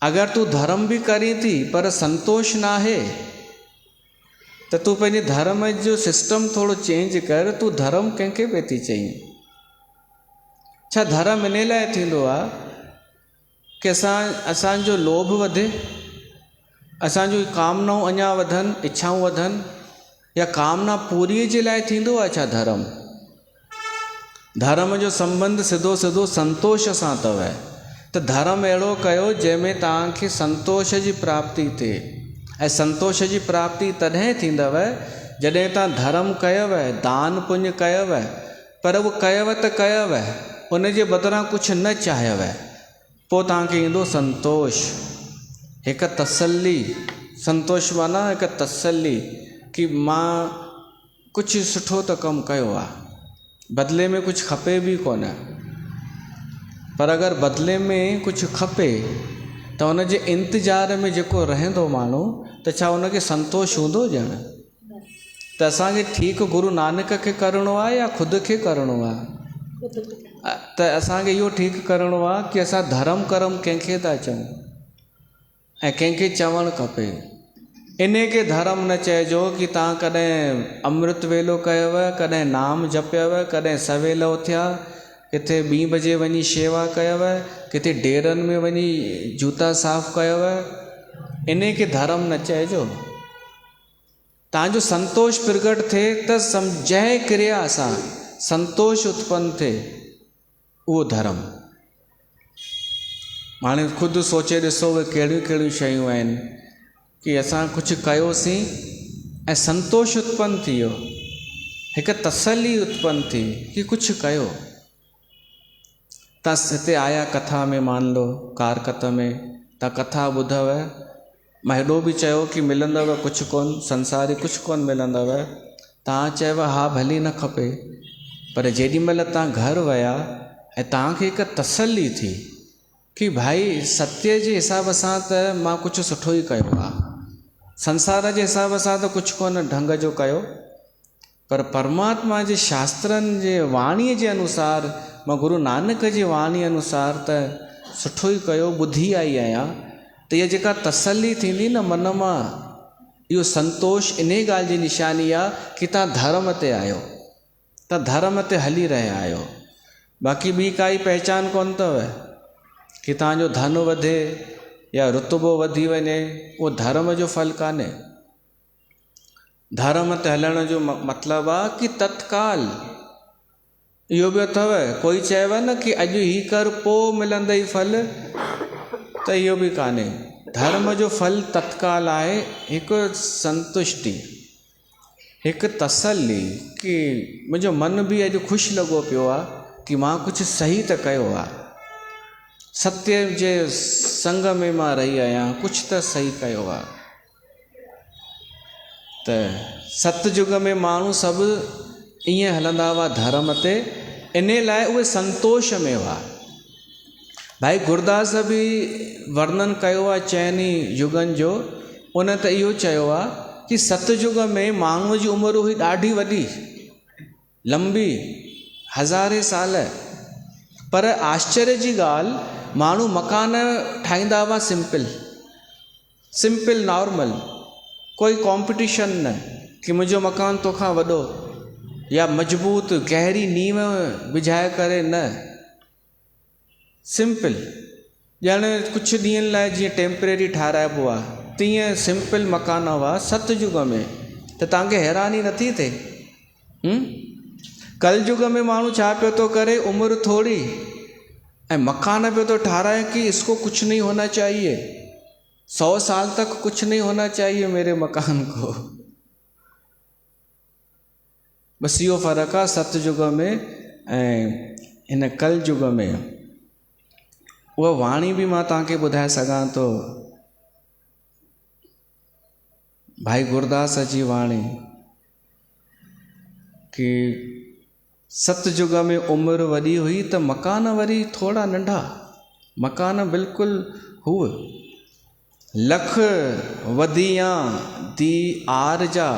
अगर तू धर्म भी करी थी पर संतोष ना है तो तू पंहिंजे धर्म जो सिस्टम थोड़ो चेंज कर। तू धर्म कंहिंखे पे थी चई? छा धर्म इन लाइ थींदो आहे कि असांजो लोभ वधे, असांजो कामनाऊं अञा वधनि, इच्छाऊं वधनि, या कामना पूरीअ जे लाइ थींदो आहे छा धर्म? धर्म जो संबंध सिधो सिधो संतोष सां अथव। त धर्म अहिड़ो कयो जंहिंमें तव्हांखे संतोष जी प्राप्ति थिए। ऐं संतोष जी प्राप्ति तॾहिं थींदव जॾहिं तव्हां धर्म कयव, दान पुण्य कयव, पर उहो कयव त कयव, उन जे बदिरां कुझु न चाहियव, पोइ तव्हांखे ईंदो संतोष, हिकु तसल्ली। संतोष माना हिकु तसल्ली कि मां कुझु सुठो त कमु कयो आहे, बदिले में कुझु खपे बि कोन। पर अगरि बदिले में कुझु खपे त उन जे इंतज़ार में जेको रहंदो माण्हू, त छा उनखे संतोष हूंदो ॼण? त असांखे ठीकु गुरु नानक खे करिणो आहे या ख़ुदि खे करिणो आहे? त असांखे इहो ठीकु करिणो आहे कि असां धर्म कर्म कंहिंखे था चऊं ऐं कंहिंखे चवणु खपे। इन खे धर्म न चइजो कि तव्हां कॾहिं अमृत वेलो कयव, कॾहिं नाम जपियव, कॾहिं सवेल उथिया, किथे 2 बजे वञी शेवा कयव, किथे डेरनि में वञी जूता साफ़ कयव। इन खे धर्म न चइजो। तव्हांजो संतोष प्रगट थिए त जंहिं क्रिया सां संतोष उत्पन्न थिए उहो धर्म। हाणे ख़ुदि सोचे ॾिसो उहे कहिड़ियूं कहिड़ियूं शयूं आहिनि कि असां कुझु कयोसीं ऐं संतोष उत्पन्न थी वियो, हिकु तसल्ली उत्पन्न थी कि कुझु कयो। तव्हां हिते आया कथा में, मान लो कारकत में तव्हां कथा ॿुधव, मां हेॾो बि चयो कि मिलंदव कुझु कोन, संसारी कुझु कोन मिलंदव, तव्हां चयव हा भली न खपे, पर जेॾी महिल तव्हां घरु विया ऐं तव्हांखे हिकु तसल्ली थी कि भाई सत्य जे हिसाब सां त मां कुझु सुठो ई कयो आहे, संसार जे हिसाब सां त कुझु कोन ढंग जो कयो, पर परमात्मा जे शास्त्रनि जे वाणीअ जे अनुसार, मां गुरु नानक जी वाणी अनुसार त सुठो ई कयो, ॿुधी आई आहियां। त इहा जेका तसल्ली थींदी न मन मां, इहो संतोष इन ॻाल्हि जी निशानी आहे कि तव्हां धर्म ते आहियो, तव्हां धर्म ते हली रहिया आहियो। बाक़ी ॿी काई पहचान कोन अथव कि तव्हांजो धन वधे या रुतबो वधी वञे, उहो धर्म जो फल कान्हे। धर्म ते हलण जो मतिलबु आहे कि तत्काल इहो बि अथव, कोई चयव न कि अॼु ही कर पोइ मिलंदई फल, त इहो बि कान्हे। धर्म जो फल तत्काल आहे, हिकु संतुष्टि, हिकु तसल्ली कि मुंहिंजो मन बि अॼु ख़ुशि लॻो पियो आहे कि मां कुझु सही त कयो आहे, सत्य जे संग में मां रही आहियां, कुझु त सही कयो आहे। त सतयुग में माण्हू सभु ईअं हलंदा हुआ धर्म ते, इन लाइ उहे संतोष में हुआ। भाई गुरदास बि वर्णन कयो आहे चइनी युगनि जो, उन त इहो चयो आहे कि सतयुग में माण्हूअ जी उमिरि हुई ॾाढी वॾी, लंबी, हज़ारे साल, पर आश्चर्य जी ॻाल्हि, माण्हू मकान ठाहींदा हुआ सिंपल नॉर्मल, कोई कॉम्पिटिशन न कि मुंहिंजो मकान तोखां वॾो या मजबूत गहरी नींव विझाए करे, न, सिंपल। ॼण कुझु ॾींहंनि लाइ जीअं टेम्परेरी ठाहिराइबो आहे, तीअं सिंपल मकान हुआ सतयुग में। त तव्हांखे हैरानी नथी थिए? कलयुग में माण्हू छा पियो थो करे, उमिरि थोरी ऐं मकान पियो थो ठाराए कि इसको कुछ नहीं होना चाहिए, 100 साल तक कुछ नहीं होना चाहिए मेरे मकान को। बस इहो फ़र्क़ु आहे सतयुग में ऐं हिन कलयुग में। उहा वाणी बि मां तव्हांखे ॿुधाए सघां थो, भाई गुरदास जी वाणी, कि सतयुग में उमिरि वॾी हुई त मकान वरी थोड़ा नंढा, मकान बिल्कुलु हुआ। लख वधियां दी आरजा,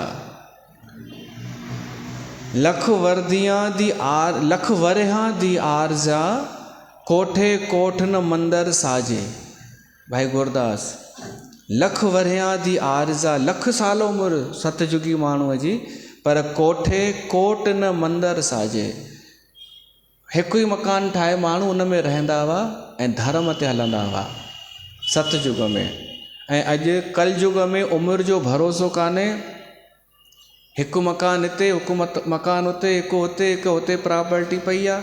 लख वर्दियां दी आर, लख वरियां दी आरजा, कोठे कोठ न मंदर साजे। भाई गुरदास, लख वरियां दी आरज़ा, लख साल उमिरि सतजुगी माण्हूअ जी, पर कोठे कोट न मंदरु साजे। हिकु ई मकान ठाहे माण्हू उन में रहंदा हुआ ऐं धर्म ते हलंदा हुआ सतयुग में। ऐं अॼु कलयुग में उमिरि जो भरोसो कान्हे। हिकु मकान हिते, हिकु मकान हुते, हिकु हुते, हिकु हुते प्रॉपर्टी पई आहे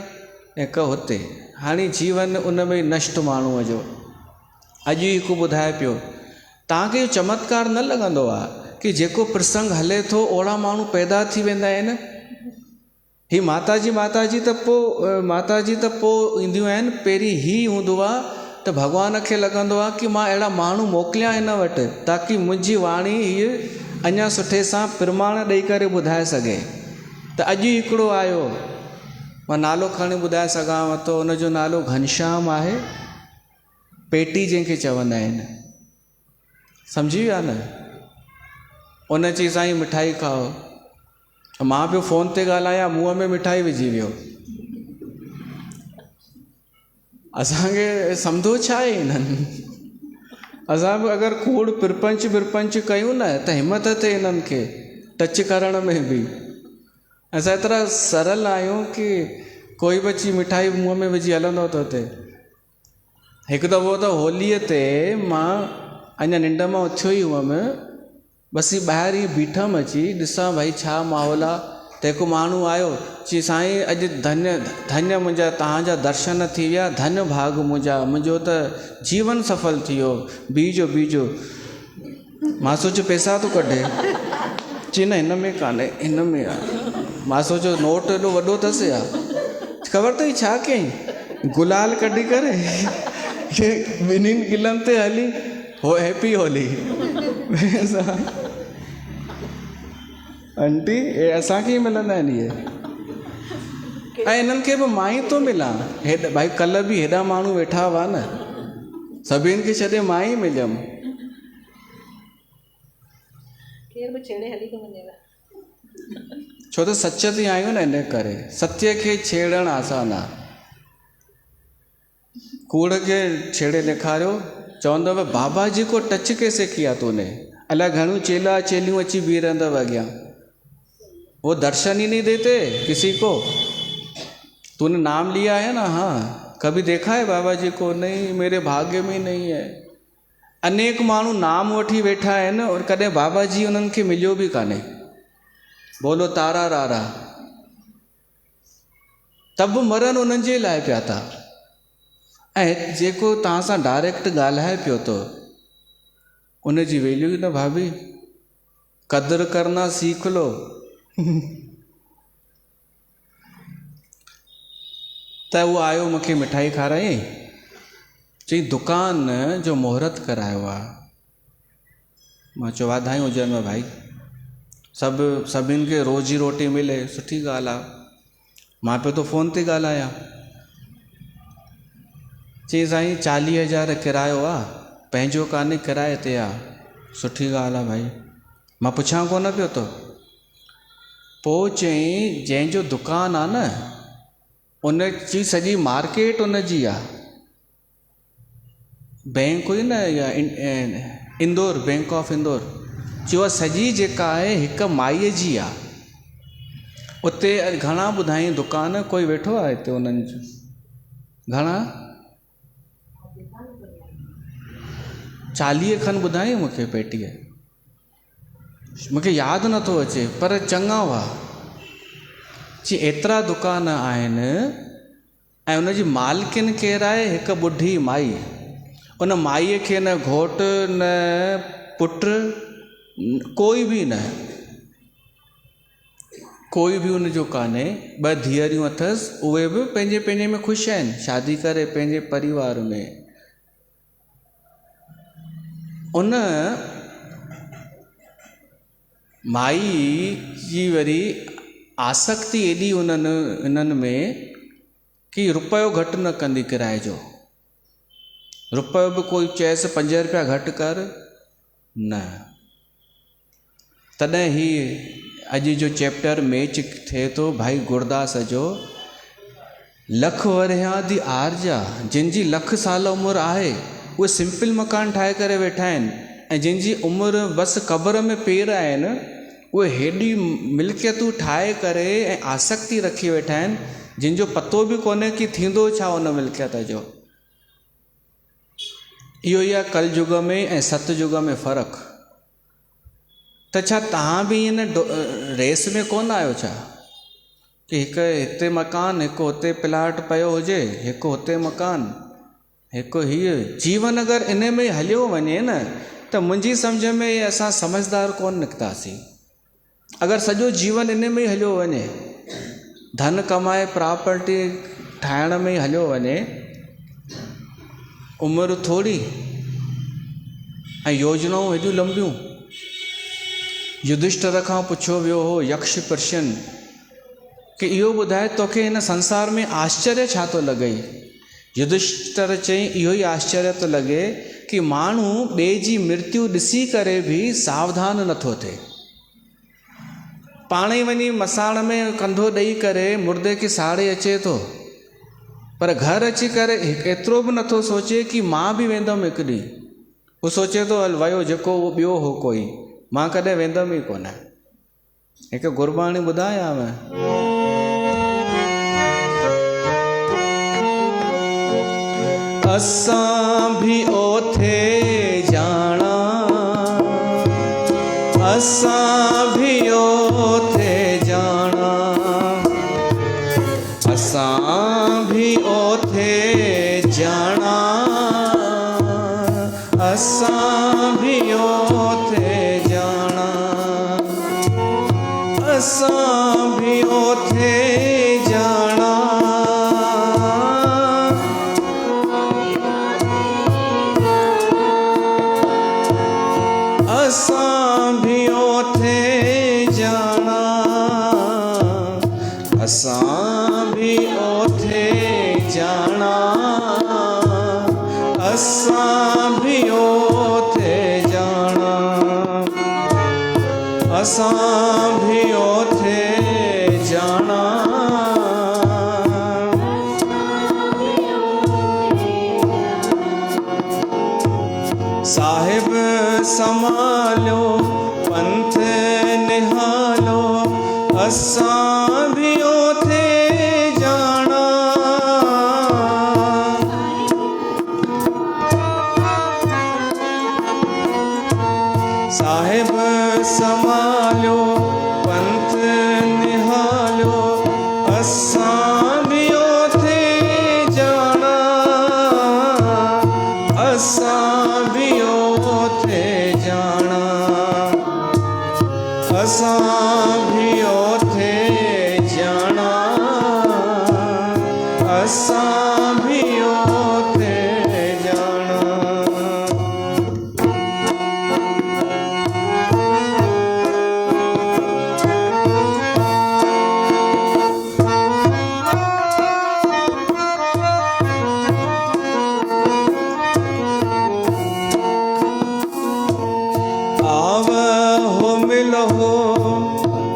ऐं हिकु हुते। हाणे जीवन उन में नष्ट माण्हूअ जो। अॼु हिकु ॿुधाए पियो, तव्हांखे चमत्कार न लॻंदो आहे कि जेको प्रसंग हले थो ओड़ा माण्हू पैदा थी वेंदा आहिनि। ही माताजी त पोइ ईंदियूं आहिनि। पहिरीं ही हूंदो आहे त भॻवान खे लॻंदो आहे कि मां अहिड़ा माण्हू मोकिलियां हिन वटि ताकी मुंहिंजी वाणी हीअ अञा सुठे सां प्रमाण ॾेई करे ॿुधाए सघे। त अॼु हिकिड़ो आयो, मां नालो खणी ॿुधाए सघांव थो, हुनजो नालो घनश्याम आहे। पेटी जंहिंखे चवंदा आहिनि, सम्झी विया न। उन चई साईं मिठाई खाओ। मां पियो फ़ोन ते ॻाल्हायां, मुंहं में मिठाई विझी वियो। असांखे सम्झो छा आहे हिननि। असां बि अगरि कूड़ प्रपंच कयूं न त हिमत थिए हिननि खे टच करण में बि। असां एतिरा सरल आहियूं कि कोई बि अची मिठाई मुंहं में विझी हलंदो थो थिए। हिकु दफ़ो त होलीअ ते मां अञा निंड मां उथियो ई हुअमि, बसि ॿाहिरि ई बीठमि अची ॾिसां भई छा माहौल आहे। त हिकु माण्हू आयो, चई साईं अॼु धन्य मुंहिंजा तव्हांजा दर्शन थी विया, धन्य भाग मुंहिंजो त जीवन सफल थी वियो, बीजो। मां सोचियो पैसा थो कढे। चई न हिन में कान्हे, हिन में आहे। मां सोचियो नोट एॾो वॾो अथसि या ख़बर अथई छा कयईं, गुलाल कढी करे ॿिन्हिनि गिलनि ते हली हो हैप्पी होली। आंटी असांखे ई मिलंदा आहिनि इहे। ऐं हिननि खे बि मां ई थो मिलां। भाई कल्ह बि हेॾा माण्हू वेठा हुआ न, सभिनि खे छॾे मां ई मिलियमि। छो त सच ते आहियूं न, इन करे सत्य खे छेड़णु आसान आहे। कूड़ खे छेड़े ॾेखारियो, चवंदव बाबा जी को टच कैसे किया तूने। अलाए घणियूं चेला चेलियूं अची बीह रहंदव अॻियां, वो दर्शन ही नहीं देते किसी को। तूने नाम लिया है ना, हाँ कभी देखा है बाबा जी को, नहीं मेरे भाग्य में नहीं है। अनेक माण्हू नाम वठी वेठा आहिनि और कॾहिं बाबा जी उन्हनि खे मिलियो बि कान्हे। बोलो तारा रारा, तब मरन उन्हनि जे लाइ पिया था। ऐं जेको तव्हां सां डायरेक्ट ॻाल्हाए पियो थो उन जी वैल्यू ई न भाभी, कदर करना सीख लो। त उहो आयो, मूंखे मिठाई खाराई, चई दुकान जो मुहूर्त करायो आहे। मां चयो वाधायूं हुजनि भाई, सभिनि खे रोज़ी रोटी मिले, सुठी ॻाल्हि आहे। मां पियो तो फ़ोन ते ॻाल्हायां। चई साईं 40,000 किरायो आहे, पंहिंजो कान्हे किराए ते आहे। सुठी ॻाल्हि आहे भाई, मां पुछां कोन पियो थो। पोइ चई जंहिंजो दुकानु आहे न उन जी सॼी मार्केट उन जी आहे। बैंक हुई न या इंदौर, बैंक ऑफ इंदौर, चयो सॼी जेका आहे हिकु माईअ जी आहे। उते घणा ॿुधाई दुकान, कोई वेठो आहे हिते उन्हनि जो, घणा 40 खनि ॿुधाई मूंखे पेटीअ। मूंखे यादि नथो अचे पर चङा हुआ। जी एतिरा दुकान आहिनि ऐं उनजी मालकिन केरु आहे, हिकु ॿुढी माई। उन माईअ खे न घोटु न पुटु, कोई बि न, कोई बि उनजो कान्हे। 2 धीअरियूं अथसि, उहे बि पंहिंजे में ख़ुशि आहिनि, शादी करे पंहिंजे परिवार में। उन माई जी वरी आसक्ति एॾी इन्हनि में कि रुपयो घटि न कंदी किराए जो। रुपयो बि कोई चएसि 5 रुपया घटि कर, न। तॾहिं ही अॼु जो चैप्टर मैच थिए थो भाई गुरदास जो। लख वरियां दी आरजा, जिन जी लख साल उमिरि आहे उहे सिंपल मकान ठाहे करे वेठा आहिनि ऐं जंहिंजी उमिरि बसि क़बर में पेर आहिनि, उहे हेॾी मिल्कियतूं ठाहे करे ऐं आसक्ति रखी वेठा आहिनि जिन जो पतो बि कोन्हे कि थींदो छा उन मिल्कियत जो। इहो ई आहे कलयुग में ऐं सतयुग में फ़र्क़ु। त छा तव्हां बि इन रेस में कोन आहियो छा कि हिकु हिते मकान, हिकु हुते प्लाट पियो हुजे, हिकु हुते मकान, हिकु हीअ जीवन अगरि इन में हलियो वञे न त मुंहिंजी सम्झ में असां समझदार कोन निकितासीं। अगरि सॼो जीवन इन में ई हलियो वञे, धन कमाए प्रॉपर्टी ठाहिण में ई हलियो वञे, उमिरि थोरी ऐं योजनाऊं हेॾियूं लंबियूं। युधिष्ठिर खां पुछियो वियो हो यक्ष प्रश्न कि इहो ॿुधाए तोखे हिन संसार में आश्चर्य छा थो लॻई? युधिष्ठिर चई इहो ई आश्चर्य थो लॻे कि माण्हू ॿिए जी मृत्यु ॾिसी करे बि सावधान नथो थिए। पाण ई वञी मसाण में कंधो ॾेई करे मुर्दे खे साड़े अचे थो, पर घर अची करे एतिरो बि नथो सोचे कि मां बि वेंदुमि हिकु ॾींहुं। हू सोचे थो हल वियो जेको उहो ॿियो हो कोई, मां कॾहिं वेंदुमि ई कोन। हिकु गुरबाणी ॿुधायांव, असां भी ओथे जाना, असां भी ओथे जाना, असां भी ओथे जाना, असां भी ओथे जाना, असां भी ओथे जाना, असां भी ओथे जाना, असां भी ओथे जाना, असां भी ओथे जाना, असां भी ओथे जाना। साहिब संभालो पंथ निहालो, असां भी ओथे जाना, साहिब संभालो पंथ निहालो, असां भी ओथे जाना, असां भी ओथे जाना, असां भी ओथे जाना, असां भी ओथे जाना।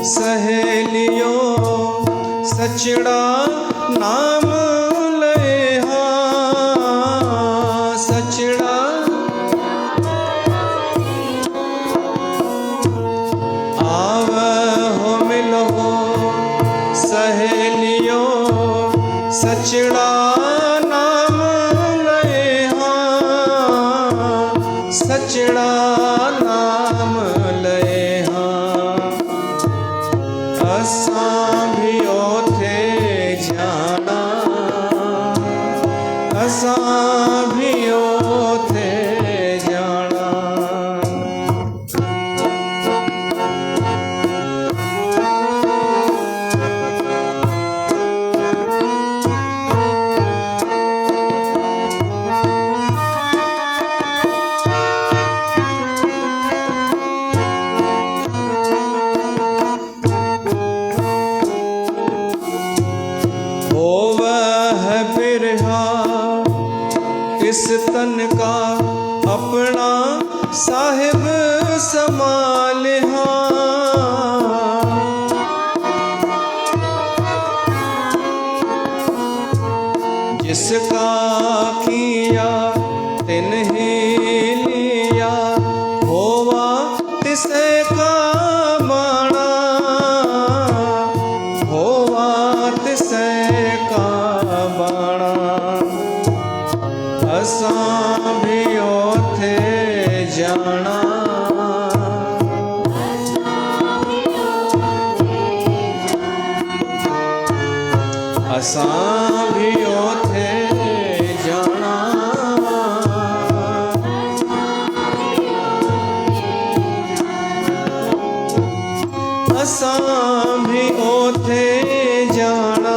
सहेलियो सचड़ा नाम ले हाँ, सचड़ा आव हो मिलो सहेलियो सचड़ा नाम ले हाँ, सचड़ा नाम ले असां भी ओथे जाना, असां भी ओथे जाना। इस तन का अपना साहिब संभाल जिसका किया तिन्हीं तिसे का बाणा, होवा तिसे का बाणा, असां भी ओथे जाना। असां भी ओथे जाना। असां भी ओथे जाना।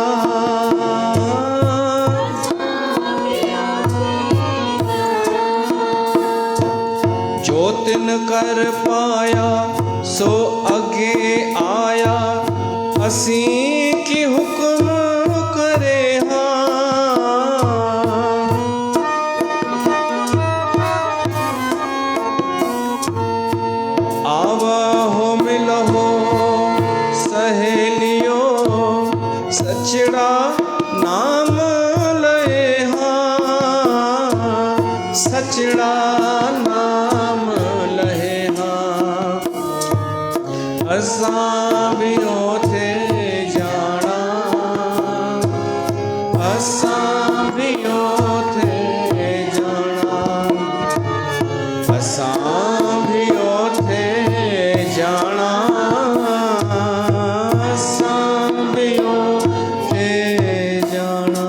जो तिन कर पाया सो अगे आया, असीं की हुक्म करे हाँ। आवहो मिलहो सहेलियो, सचड़ा नाम लए हाँ, सचड़ा नाम लहे हाँ। असां भी ओथे जाना। असां भी ओथे जाना। असां भी ओथे जाना। असां भी ओथे जाना।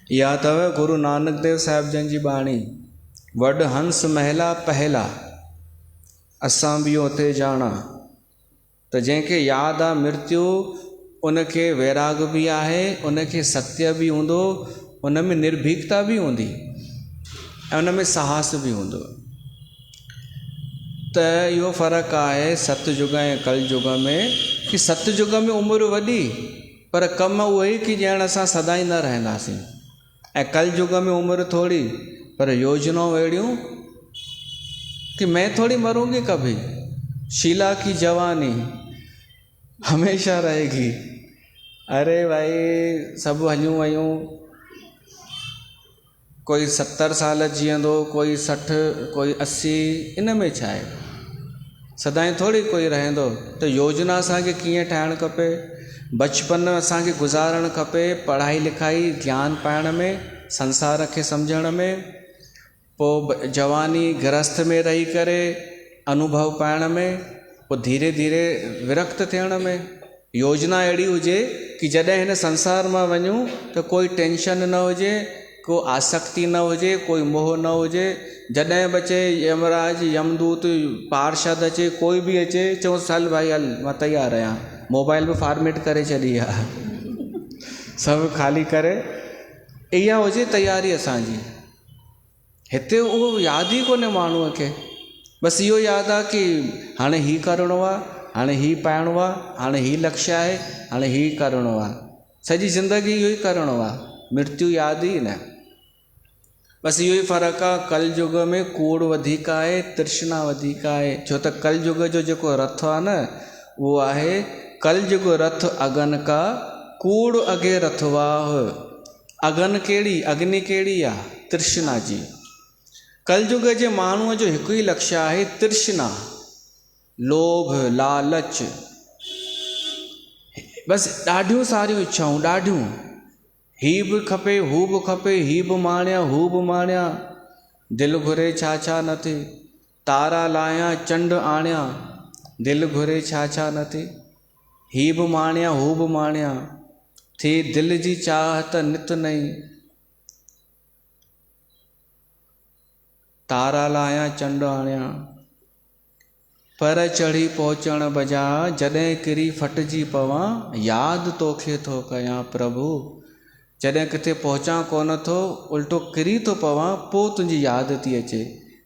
इहा अथव गुरु नानक देव साहिब जन जी बाणी। वड हंस महला पहला, असां भी ओथे जाना। त जंहिंखे यादि आहे मृत्यु, उनखे वैराग बि आहे, उनखे सत्य बि हूंदो, उन में निर्भीकता बि हूंदी ऐं उन में साहस बि हूंदो। त इहो फ़र्क़ु आहे सतयुग ऐं कलयुग में, कि सतयुग में उमिरि वॾी पर कम उहो ई कि ॼण असां सदाईं न रहंदासीं, ऐं कलयुग में उमिरि थोड़ी पर योजनाऊं अहिड़ियूं कि मैं थोड़ी मरूंगी कभी, शीला की जवानी हमेशा रहेगी। अरे भाई सब हलियूं वयूं, कोई 70 साल जीअंदो, कोई 60, कोई 80, इन में छा आहे, सदाईं थोड़ी कोई रहंदो। त योजना असांखे कीअं ठाहिणु खपे, बचपन असांखे गुज़ारणु खपे पढ़ाई लिखाई ज्ञान पाइण में, संसार खे सम्झण में, पोइ जवानी गृहस्थ में रही करे अनुभव पाइण में, पोइ धीरे धीरे विरक्त थियण में। योजना अहिड़ी हुजे कि जॾहिं हिन संसार मां वञूं त कोई टेंशन न हुजे, को आसक्ति न हुजे, कोई मोह न हुजे। जॾहिं बचे यमराज यमदूत पार्षद अचे, कोई बि अचे, चऊं हल भाई हल मां तयारु आहियां, मोबाइल बि फॉर्मेट करे छॾी आहे सभु ख़ाली करे, इहा हुजे तयारी असांजी। हिते उहो यादि ई कोन्हे माण्हूअ खे, बसि इहो यादि आहे कि हाणे हीउ करिणो आहे, हाणे हीउ पाइणो आहे, हाणे हीउ लक्ष्य आहे, हाणे हीउ करिणो आहे, सॼी ज़िंदगी इहो ई करिणो आहे, मृत्यु यादि ई न। बसि इहो ई फ़र्क़ु आहे, कलयुग में कूड़ वधीक आहे, तृष्णा वधीक आहे। छो त कलयुग जो जेको रथ आहे न, उहो आहे कलयुग रथ अगन का, कूड़ अगे रथवाह। अगन कहिड़ी, अग्नि कहिड़ी आहे, तृष्णा जी। कलयुग जे माण्हूअ जो हिकु ई लक्ष्य आहे, तृष्णा, लोभ, लालच, बसि ॾाढियूं सारियूं इच्छाऊं, ॾाढियूं, ही बि खपे, हू बि खपे, ही बि माणिया, हू बि माणिया, दिलि घुरे छा छा न थी, तारा लाहिया चंड आणिया, दिलि घुरे छा छा न थी, ही बि माणिया, हू बि माणिया, थी दिलि जी चाहत नित नई, तारा लाहिया चंड आणिया, पर चढ़ी पहुचण बजा, जॾहिं किरी फटजी पवां, यादि तोखे थो कयां प्रभु। जॾहिं किथे पहुचां कोन थो, उल्टो किरी थो पवां, पोइ तुंहिंजी यादि थी अचे,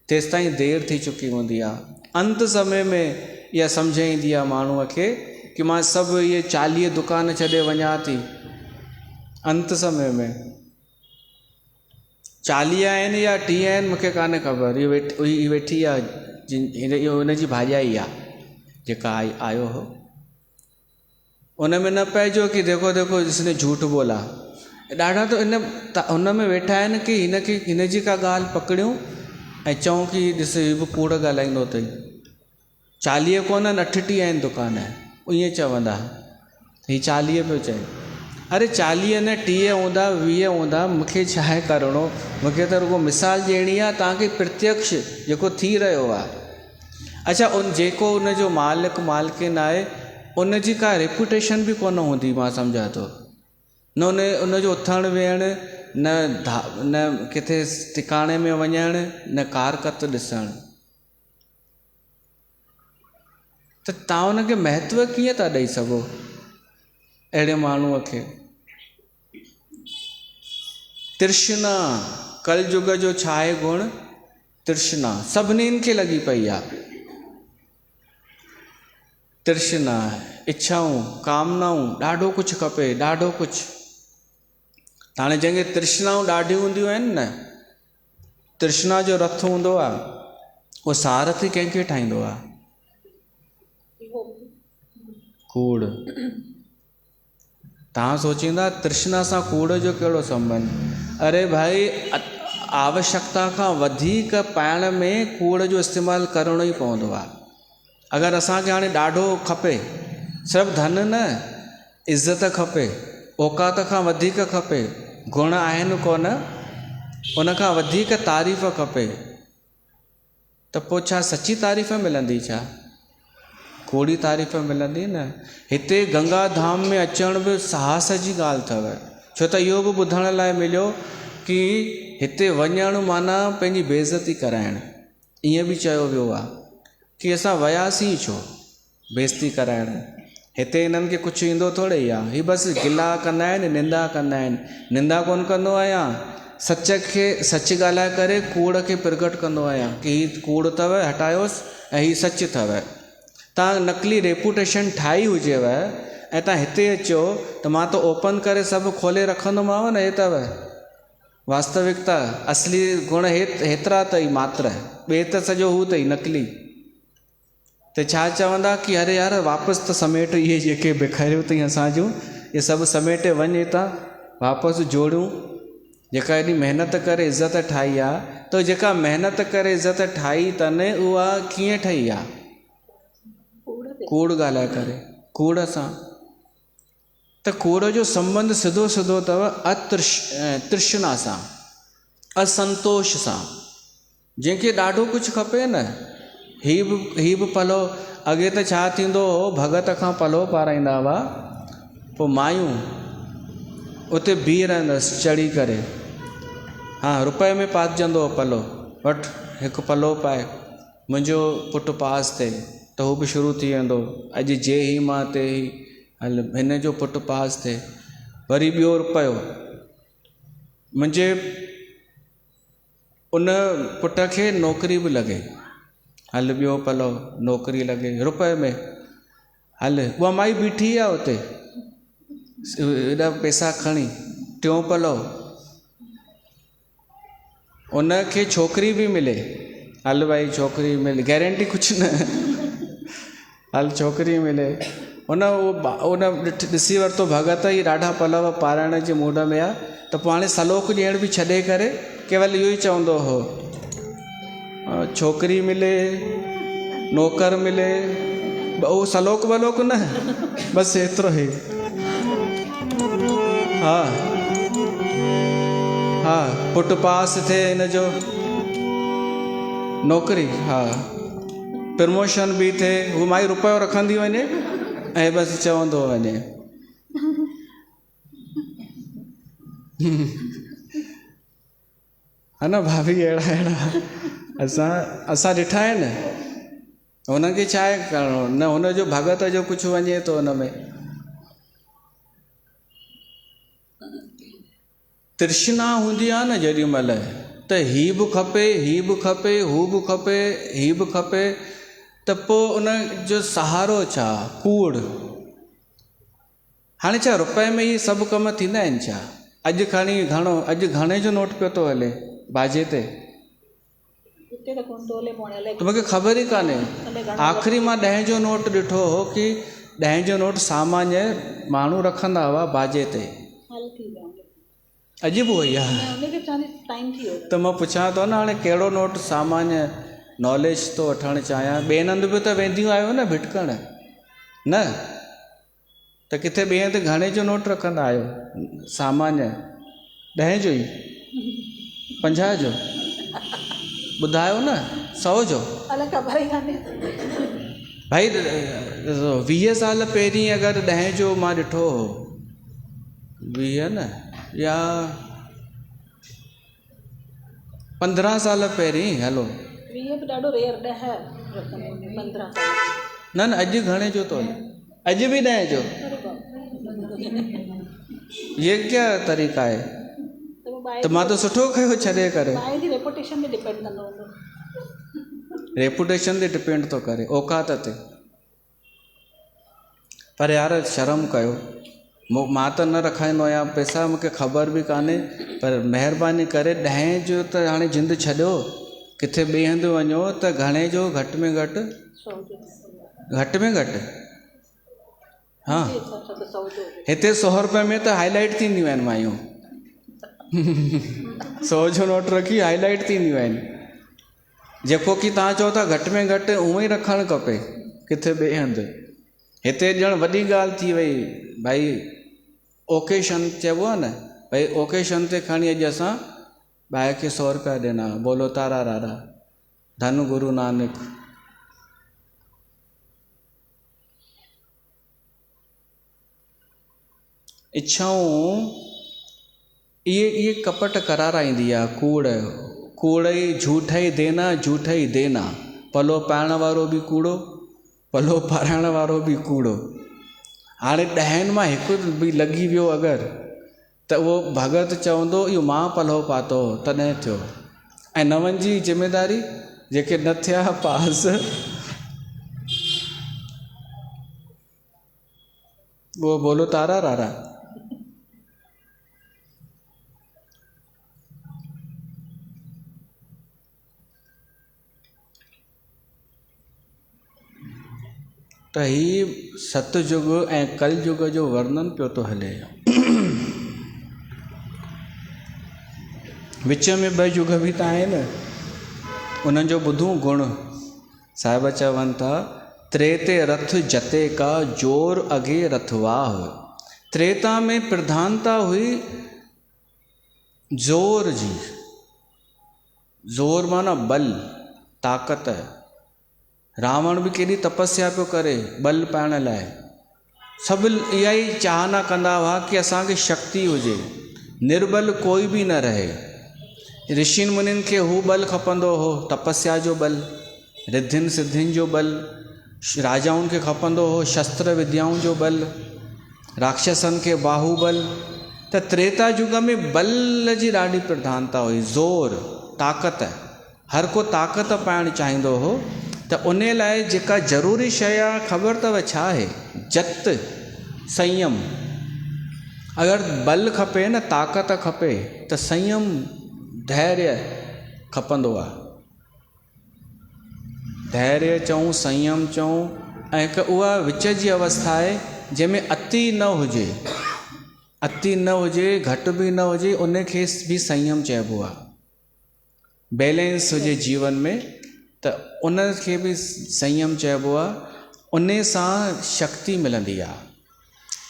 तेसिताईं देरि थी चुकी हूंदी आहे। अंत समय में इहा सम्झ ईंदी आहे माण्हूअ खे कि मां सभु इहे 40 दुकान छॾे वञा थी। अंत समय में 40 आहिनि या 30 आहिनि मूंखे कान्हे ख़बर, इहो वेठी आहे, इहो हुनजी भाॼाई आहे जेका आयो हो। उन में न पइजो कि देखो देखो इसने झूठ बोला, ॾाढा त हुन में वेठा आहिनि कि हिनजी का ॻाल्हि पकड़ियूं ऐं चऊं कि ॾिस हीउ बि कूड़ ॻाल्हाईंदो अथई, 40 कोन 38 आहिनि दुकान, ईअं चवंदा, हीउ 40 पियो चए। अरे 40 न 30 हूंदा, 20 हूंदा, मूंखे छा आहे करिणो, मूंखे त रुगो मिसाल ॾियणी आहे तव्हांखे प्रत्यक्ष जेको थी रहियो आहे। अच्छा, जेको उनजो मालिक मालिकिन आहे उनजी का रेपुटेशन बि कोन हूंदी, मां सम्झां थो, न उनजो उथणु वेहणु, न किथे टिकाणे में वञणु, न कारकत ॾिसणु, त तव्हां उनखे महत्व कीअं था ॾेई सघो अहिड़े माण्हूअ खे। तृष्णा, कलयुग जो छा आहे गुण? तृष्णा सभिनीनि खे लॻी पई आहे। तृष्णा, इच्छाऊं, कामनाऊं, ॾाढो कुझु खपे, ॾाढो कुझु। हाणे जंहिंखे तृष्णाऊं ॾाढियूं हूंदियूं आहिनि न, तृष्णा जो रथ हूंदो आहे, उहो सारथी कंहिंखे ठाहींदो आहे? कूड़। तव्हां सोचींदा तृष्णा सां कूड़ जो कहिड़ो संबंध? अरे भाई, आवश्यकता खां वधीक पाइण में कूड़ जो इस्तेमालु करिणो ई पवंदो आहे। अगरि असांखे हाणे ॾाढो खपे, सिर्फ़ु धन न, इज़त खपे, औकात खां वधीक खपे, गुण आहिनि कोन, उनखां वधीक तारीफ़ खपे, त पोइ छा सची तारीफ़ मिलंदी? छा कूड़ी तारीफ़ मिलंदी? न। हिते गंगा धाम में अचण बि साहस जी ॻाल्हि अथव, छो त इहो बि ॿुधण लाइ मिलियो कि हिते वञणु माना पंहिंजी बेइज़ती कराइणु। ईअं बि चयो वियो आहे कि असां वियासीं छो बेइज़ती कराइणु, हिते हिननि खे कुझु ईंदो थोरे ई आहे, हीअ बसि गिला कंदा आहिनि, निंदा कंदा आहिनि। निंदा कोन कंदो आहियां, सच खे सच ॻाल्हाए करे कूड़ खे प्रगट कंदो आहियां कि हीअ कूड़ अथव, हटायोसि, ऐं हीअ सच अथव। तव्हां नकली रेपुटेशन ठाही हुजेव ऐं तव्हां हिते अचो त मां त ओपन करे सभु खोले रखंदोमांव न, हे अथव वास्तविकता, असली गुण हेतिरा अथई मात्र, ॿिए त सॼो हू अथई नकली। त छा चवंदा कि अरे यार वापसि त समेट, इहे जेके बिखरियो अथई असां जूं, इहे सभु समेटे वञे था, वापसि जोड़ियूं। जेका एॾी महिनत करे इज़त ठाही आहे, त जेका महिनत करे इज़त ठाही अथनि उहा कीअं ठही आहे? कूड़ ॻाल्हाए करे, कूड़ सां। त कूड़ जो संबंध सिधो सिधो अथव तृष्णा सां, असंतोष सां। जंहिंखे ॾाढो कुझु खपे न, ही बि पलो, अॻे त छा थींदो हो, भगत खां पलो पाराईंदा हुआ, पोइ मायूं उते बीह रहंदसि चढ़ी करे, हा रुपए में पातजंदो हो पलो, वठि हिकु पलो पाए, मुंहिंजो पुटु पास थिए त हू बि शुरू थी वेंदो, अॼु जे ही मां ते ही, हल हिन जो पुटु पास थिए, वरी ॿियो रुपयो, मुंहिंजे उन पुट खे नौकिरी बि लॻे, हल ॿियो पलो, नौकिरी लॻे रुपए में, हल उहा माई बीठी आहे उते एॾा पैसा खणी, टियों पलो, उनखे छोकिरी बि मिले, हल भाई छोकिरी मिले, गारंटी कुझु न, हल छोकिरी मिले। उन ॾिसी वरितो भगत ई ॾाढा पलव पाराइण जे मूड में आहे, त पोइ हाणे सलोक ॾियण बि छॾे करे केवल इहो ई चवंदो हो, छोकिरी मिले, नौकर मिले, उहो सलोक वलोक न, बसि एतिरो ई। हा हा, पुटु पास थिए, हिन जो नौकिरी, हा प्रमोशन बि थिए, हू माई रुपयो रखंदी वञे ऐं बसि चवंदो वञे। हा न भाभी, अहिड़ा असां ॾिठा आहिनि। हुनखे छा आहे करिणो, न हुनजो भगत जो कुझु वञे थो हुन में। तृष्णा हूंदी आहे न जेॾी महिल, त हीअ बि खपे, हीअ बि खपे, हू बि खपे, हीअ बि खपे, त पोइ उन जो सहारो छा? कूड़। हाणे छा रुपए में ई सभु कम थींदा आहिनि छा? अॼु खणी घणो, अॼु घणे जो नोट पियो थो हले बाजे ते, त मूंखे ख़बर ई कान्हे। आख़िरी मां 10 जो नोट ॾिठो हो कि 10 जो नोट सामान्य माण्हू रखंदा हुआ बाजे ते, अॼु बि वई आहे। त मां पुछां थो न हाणे कहिड़ो नोट सामान्य नॉलेज थो वठणु चाहियां। ॿिए हंधि बि त वेंदियूं आहियो न भिटकण, न त किथे ॿिए हंधि घणे जो नोट रखंदा आहियो? सामान्य 10 जो ई, 50 जो, ॿुधायो न, 100 जो। भाई 20 साल पहिरीं अगरि 10 जो मां ॾिठो हो, 20 न या 15 साल पहिरीं, हलो 20 बि ॾाढो रेयर, 10 15 साल। न अॼु घणे जो तो हले? अॼु बि 10 जो? ये क्या तरीक़ा आहे? त मां त सुठो कयो छॾे करे। रेपुटेशन ते डिपेंड कंदो हूंदो। रेपुटेशन ते डिपेंड थो करे, औकात ते। पर यार शर्म कयो, मां त न रखाईंदो आहियां पैसा, मूंखे ख़बर बि कान्हे, पर महिरबानी करे 10 जो त हाणे जिंद छॾियो, किथे ॿिए हंधि वञो त घणे जो? घटि में घटि 100 में घटि, हाँ हिते 100 रुपए में त हाईलाइट थींदियूं आहिनि मायूं। 100 जो नोट रखी हाईलाइट थींदियूं आहिनि, जेको की तव्हां चओ था घटि में घटि उहो ई रखणु खपे किथे ॿिए हंधि। हिते ॼण वॾी ॻाल्हि थी वई भाई, ओकेशन चइबो आहे न, भाई ओकेशन ते खणी अॼु असां ॿाहिरि खे 100 रुपया ॾिना, बोलो तारा रारा, धन गुरु नानक। इच्छाऊं ये कपट कराराईंदी आहे, कूड़ ई झूठ ई देना, पलो पाइण वारो बि कूड़ो, पलो पाराइण वारो बि कूड़ो। हाणे 10 मां हिकु बि लॻी वियो अगरि, त उहो भगत चवंदो इहो मां पलो पातो तॾहिं थियो, ऐं 9 जी ज़िमेदारी जेके न थिया पास, वो बोलो तारा रारा। त ही सतयुग ऐं कलयुग जो वर्णन पियो थो हले। विच में 2 युग बि त आहिनि, उन्हनि जो ॿुधूं गुण। साहिब चवनि था, त्रेते रथ जते का जोर अगे रथवाह। त्रेता में प्रधानता हुई जोर जी, जोर माना बल, ताक़त। रावण बि केॾी तपस्या पियो करे बल पाइण लाइ, सभु इहा ई चाहना कंदा हुआ कि असांखे शक्ति हुजे, निर्बल कोई बि न रहे। ऋषियुनि मुनियुनि खे हू बल खपंदो हो, तपस्या जो बल, रिद्धियुनि सिद्धियुनि जो बल। राजाउनि खे खपंदो हो शस्त्र विद्याउनि जो बल, राक्षसनि खे बाहुबल। त त्रेता युग में बल जी ॾाढी प्रधानता हुई, ज़ोर, ताक़त। हर को ताक़त पाइणु चाहींदो हो। त उन लाइ जेका ज़रूरी शइ आहे ख़बर अथव छा आहे? जत, संयम। अगरि बल खपे न, ताक़त खपे, त संयम, धैर्य खपंदो आहे। धैर्य चऊं, संयम चऊं, ऐं हिकु उहा विच जी अवस्था आहे जंहिंमें अति न हुजे, अति न हुजे, घटि बि न हुजे, उनखे बि संयम चइबो आहे। बैलेंस हुजे जीवन में, त उनखे बि संयम चइबो आहे। उन सां शक्ति मिलंदी आहे।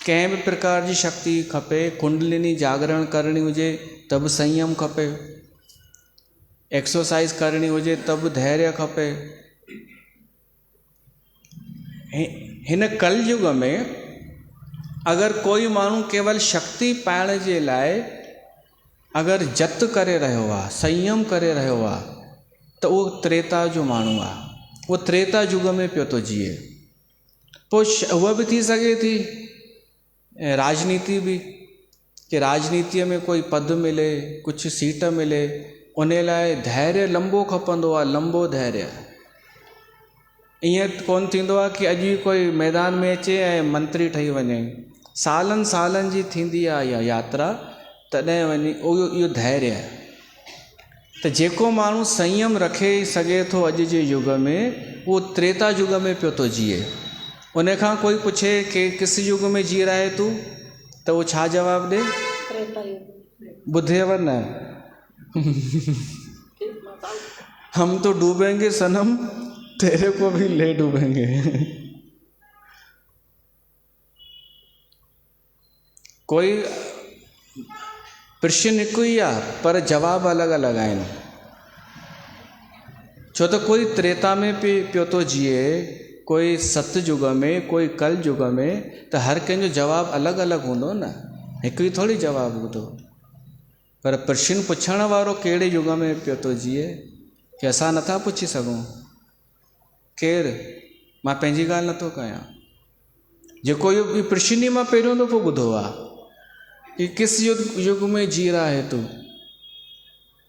कंहिं बि प्रकार जी शक्ति खपे, कुंडलिनी जागरण करणी हुजे त बि संयम खपे, एक्सरसाइज करणी हुजे त बि धैर्य खपे। हिन कलयुग में अगरि कोई माण्हू केवल शक्ति पाइण जे लाइ अगरि जत करे रहियो आहे, संयम करे रहियो आहे, त उहो त्रेता जो माण्हू आहे, उहो त्रेता युग में पियो थो जिए। पोइ उहा बि थी सघे थी राजनीति बि, कि राजनीतिअ में कोई पद मिले, कुझु सीट मिले, उन लाइ धैर्य लंबो खपंदो आहे, लंबो धैर्य। ईअं कोन थींदो आहे कि अॼु कोई मैदान में अचे ऐं मंत्री ठही वञे, सालनि सालनि जी थींदी आहे इहा यात्रा, तॾहिं वञी इहो धैर्य आहे। त जेको माण्हू संयम रखे सघे थो अॼु जे युग में, उहो त्रेता युग में पियो थो जिए। उन खां कोई पुछे कि किस युग में जी रहे तूं, त उहो छा जवाबु ॾे? त्रेता युग। बुद्धेव न। हम तो डूबेंगे सनम, तेरे को भी ले डूबेंगे। कोई प्रश्न हिकु ई आहे पर जवाब अलॻि अलॻि आहिनि। छो त कोई त्रेता में पियो थो जिए, कोई सतयुग में, कोई कल युग में, त हर कंहिंजो जवाबु अलॻि अलॻि हूंदो न, हिकु ई थोरी जवाबु हूंदो। पर प्रश्न पुछण वारो कहिड़े युग में पियो थो जिए कि असां नथा पुछी सघूं। केरु? मां पंहिंजी ॻाल्हि नथो कयां, जेको इहो प्रश्न ई मां पहिरियों दफ़ो ॿुधो आहे कि किस युग में जी रहा है तू,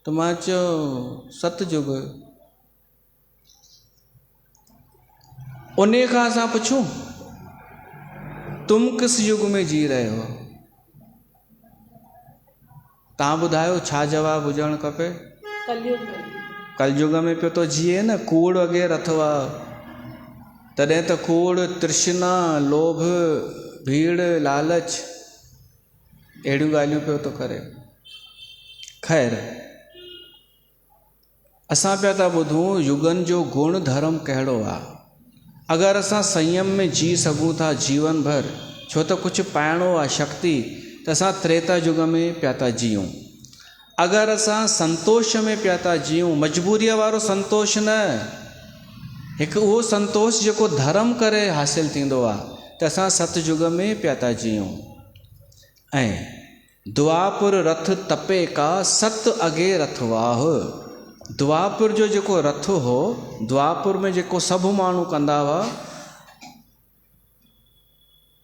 त मां चयो सतयुग। उन खां असां पुछूं तुम किस युग में जी रहे हो? तव्हां ॿुधायो छा जवाबु हुजणु खपे? कलयुग में। कलयुग में पियो थो जिए न। कूड़ अगेर अथवा, तॾहिं त कूड़, तृष्णा, लोभ, भीड़, लालच, अहिड़ियूं ॻाल्हियूं पियो थो करे। ख़ैर, असां पिया था ॿुधूं युगनि जो गुण धर्म कहिड़ो आहे। अगरि असां संयम में जी सघूं था जीवन भर, छो त कुझु पाइणो आहे शक्ति, त असां त्रेता युग में पिया था जियूं। अगरि असां संतोष में पिया था जियूं, मजबूरीअ वारो संतोष न, हिकु उहो संतोष जेको धर्म करे हासिलु थींदो आहे, त असां सतयुग में पिया था जियूं। ऐं द्वापुर रथ तपे का सत अगे रथवाह। द्वापुर जो जेको रथ हो, द्वापुर में जेको सभु माण्हू कंदा हुआ,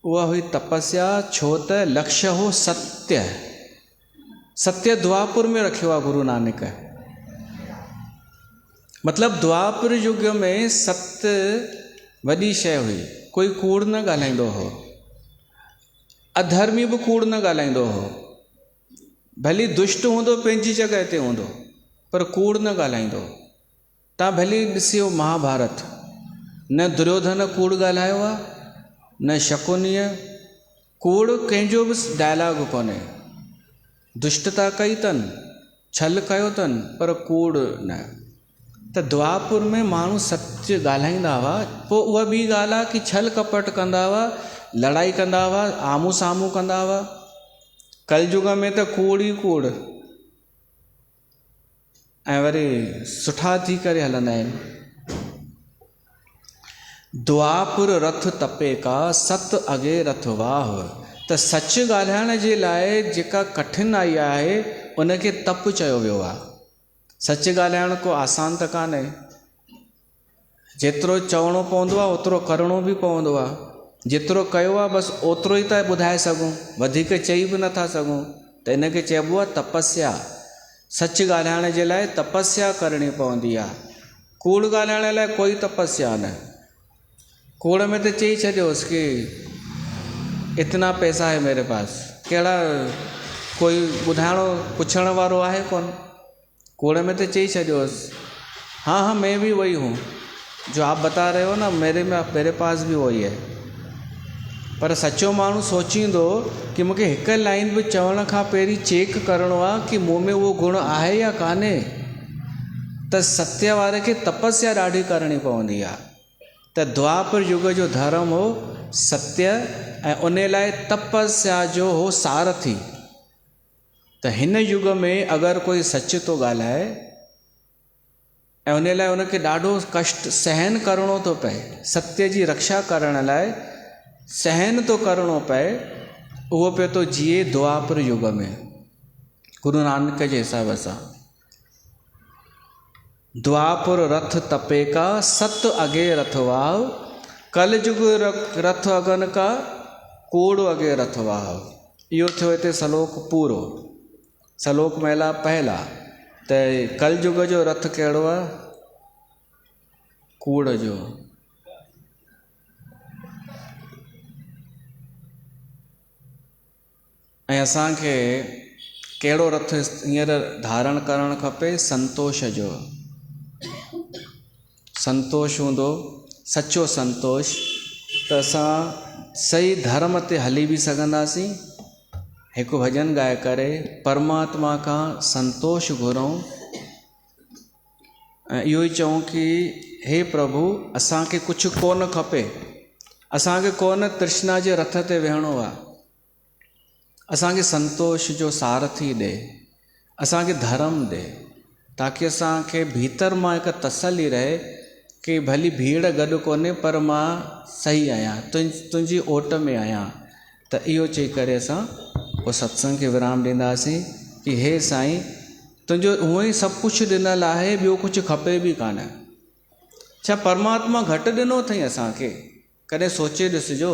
उहा हुई तपस्या। छो त लक्ष्य हो सत्य। सत्य द्वापुर में रखियो आहे गुरु नानक। मतिलबु द्वापुर युग में सत्य वॾी शइ हुई। कोई कूड़ न ॻाल्हाईंदो हो, अधर्मी बि कूड़ न ॻाल्हाईंदो हो। भली दुष्ट हूंदो, पंहिंजी जॻह ते हूंदो, पर कूड़ न ॻाल्हाईंदो। तव्हां भली ॾिसियो महाभारत, न दुर्योधन कूड़ ॻाल्हायो आहे, न शकुनीअ। कूड़ कंहिंजो बि डायलॉग कोन्हे। दुष्टता कई अथनि, छल कयो अथनि, पर कूड़ न। त द्वापुर में माण्हू सच ॻाल्हाईंदा हुआ। पोइ उहा ॿी ॻाल्हि आहे कि छल कपट कंदा हुआ, लड़ाई कंदा हुआ, आम्हूं साम्हूं कंदा हुआ। कलयुग में त कूड़ ई कूड़, ऐं वरी सुठा थी करे हलंदा आहिनि। द्वापुर रथ तपे का सत अगे रथवाह। त सच ॻाल्हाइण जे लाइ जेका कठिनाई आहे, उनखे तप चयो वियो आहे। सच ॻाल्हाइण को आसान त कान्हे। जेतिरो चवणो पवंदो आहे ओतिरो करिणो बि पवंदो आहे। जेतिरो कयो आहे बसि ओतिरो ई था ॿुधाए सघूं, वधीक चई बि नथा सघूं। त इनखे चइबो आहे तपस्या। सच ॻाल्हाइण जे लाइ तपस्या करणी पवंदी आहे। कूड़ ॻाल्हाइण लाइ कोई तपस्या न। कूड़ में त चई छॾियोसि कि इतना पैसा है मेरे पास, कहिड़ा कोई ॿुधाइणो पुछण वारो आहे कोन। कूड़ में तो चई छॾियोसि हाँ हाँ मैं भी वही हूँ जो आप बता रहे हो ना, मेरे पास भी वही है। पर सच्चो माण्हू सोचींदो कि मूंखे हिकु लाइन बि चवण खां पहिरीं चेक करिणो आहे कि मूं में उहो गुण आहे या कान्हे। त सत्य वारे खे तपस्या ॾाढी करणी पवंदी आहे। त द्वापर युग जो धर्म हो सत्य, ऐं उन लाइ तपस्या जो हो सारथी। त हिन युग में अगरि कोई सच थो ॻाल्हाए ऐं उन लाइ उनखे ॾाढो कष्ट सहन करिणो थो पए, सत्य जी रक्षा करण लाइ सहन थो करिणो पए, उहो पियो थो जिए द्वापर युग में गुरु नानक जे हिसाब सां। द्वापर रथ तपे का सत अगे रथवाह, कल युग रथ अगन का कूड़ अगे रथवाह। इहो थियो हिते सलोक पूरो। सलोक महिला पहला। त कल युग जो रथ कहिड़ो आहे? कूड़ जो। ऐं असांखे कहिड़ो रथ हींअर धारण करणु खपे? संतोष जो। संतोष हूंदो, सचो संतोष, त असां सही धर्म ते हली बि सघंदासीं, एक भजन गाए करे परमात्मा का संतोष घुरूं, इहो ई चऊं कि हे प्रभु असांखे कुझु कोन खपे, असांखे कोन तृष्णा जे रथ ते वेहणो आहे, असांखे संतोष जो सारथी ॾे, असांखे धर्म ॾे, ताकी असांखे भीतर मां हिकु तसली रहे कि भली भीड़ गॾु कोन्हे पर मां सही आहियां, तुंहिंजी ओट में आहियां। त इहो चई करे असां पोइ सत्संग खे विराम ॾींदासीं कि हे साईं तुंहिंजो हूअं ई सभु कुझु ॾिनल आहे, ॿियो कुझु खपे बि कान। छा परमात्मा घटि ॾिनो अथई असांखे? कॾहिं सोचे ॾिसिजो,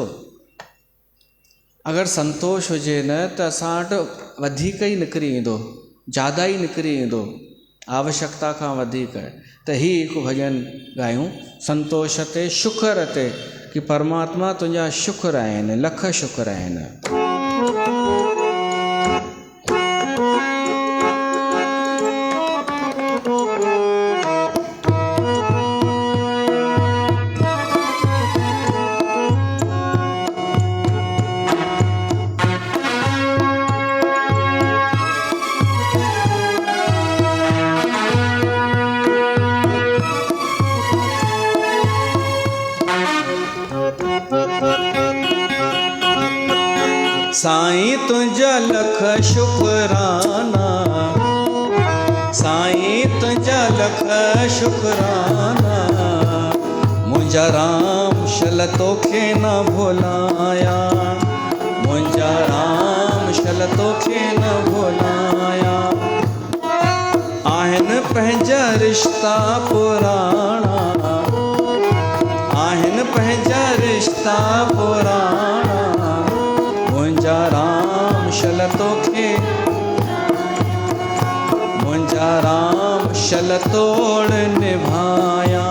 अगरि संतोष हुजे न त असां वटि वधीक ई निकिरी ईंदो, ज़्यादा ई निकिरी ईंदो आवश्यकता खां वधीक। त ही हिकु भॼन ॻायूं संतोष ते शुक्र ते कि परमात्मा तुंहिंजा शुक्र आहिनि, लख शुक्र आहिनि। साईं तुंहिंजा लख शुक्राना, साईं तुंहिंजा लख शुक्राना, मुंहिंजा राम शल तोखे न भुलाया, मुंहिंजा राम शल तोखे न भुलाया। आहिनि पंहिंजा रिश्ता पुराणा, आहिनि पंहिंजा रिश्ता पुराणा, मुंहिंजा राम शल तोखे, मुंहिंजा राम शल तोड़ निभाया।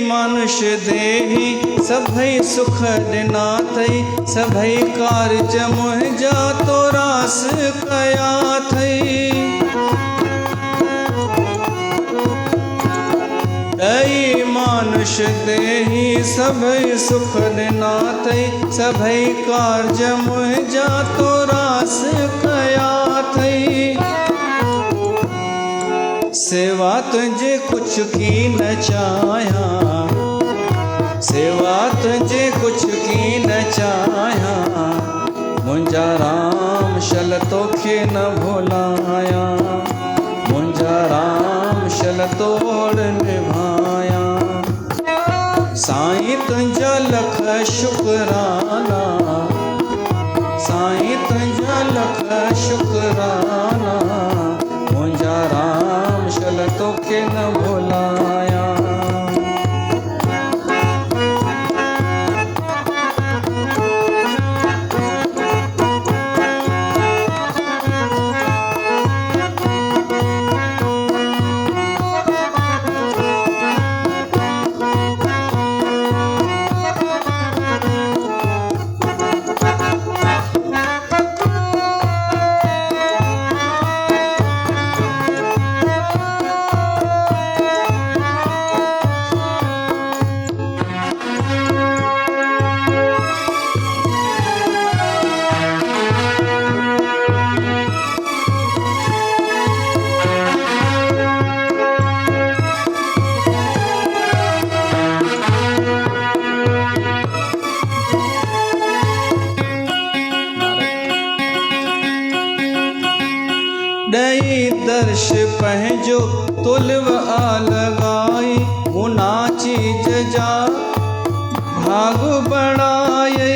मनुष्य देही सभई सुख ॾिना अथई, सभई कारज मुंहिंजा तो रास कया अथई। ॾई मानुष देही सभई सुख ॾिना अथई, सभई कारज मुंहिंजा तो रास कया अथई। सेवा तुंहिंजे कुझु की न चाहियां, सेवा तुंहिंजे कुझु की न चाहियां, मुंहिंजा राम शल तोखे न भुलाया, मुंहिंजा राम शल तोड़ निभाया। साईं तुंहिंजा लख शुक्राना, साईं तुंहिंजा लख शुक्राना, मुंहिंजा राम शल तोखे न भुलाया। ॾई दर्श पंहिंजो तुलव अलगाई मुना चीज जा भाग बढ़ाए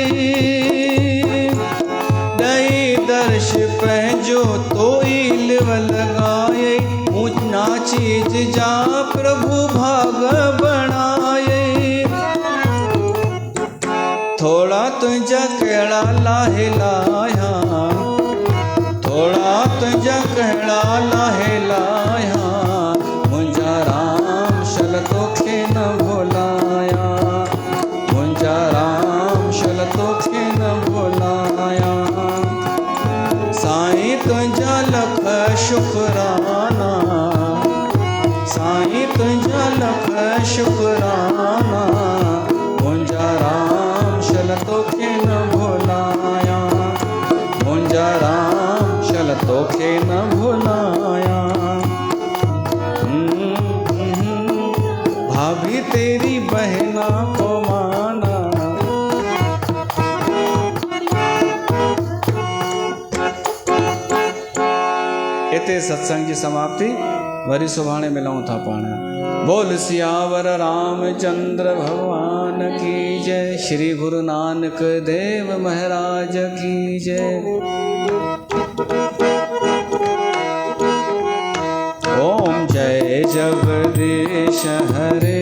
दई दर्श पहजो तोई लिव लगाए मुना चीज जा प्रभु भाग बढ़ाए थोड़ा तुझा केड़ा लाहे लाया थोड़ा तुझा केड़ा लाहे लाया मुंजा राम शल तोखे न भुलाया मुंजा राम शल तोखे न भुलाया साईं तुझा लख शुकराना साईं तुझा लख शुकराना मुंजा राम शल तोखे न भुलाया मुंजा राम शल तोखे न भुलाया भाभी तेरी बहना को माना इते सत्संग की समाप्ति वरी सुभाणे मिलूं था पाण बोल सियावर रामचंद्र भगवान की जय श्री गुरु नानक देव महाराज की जय ओम जय जगदीश हरे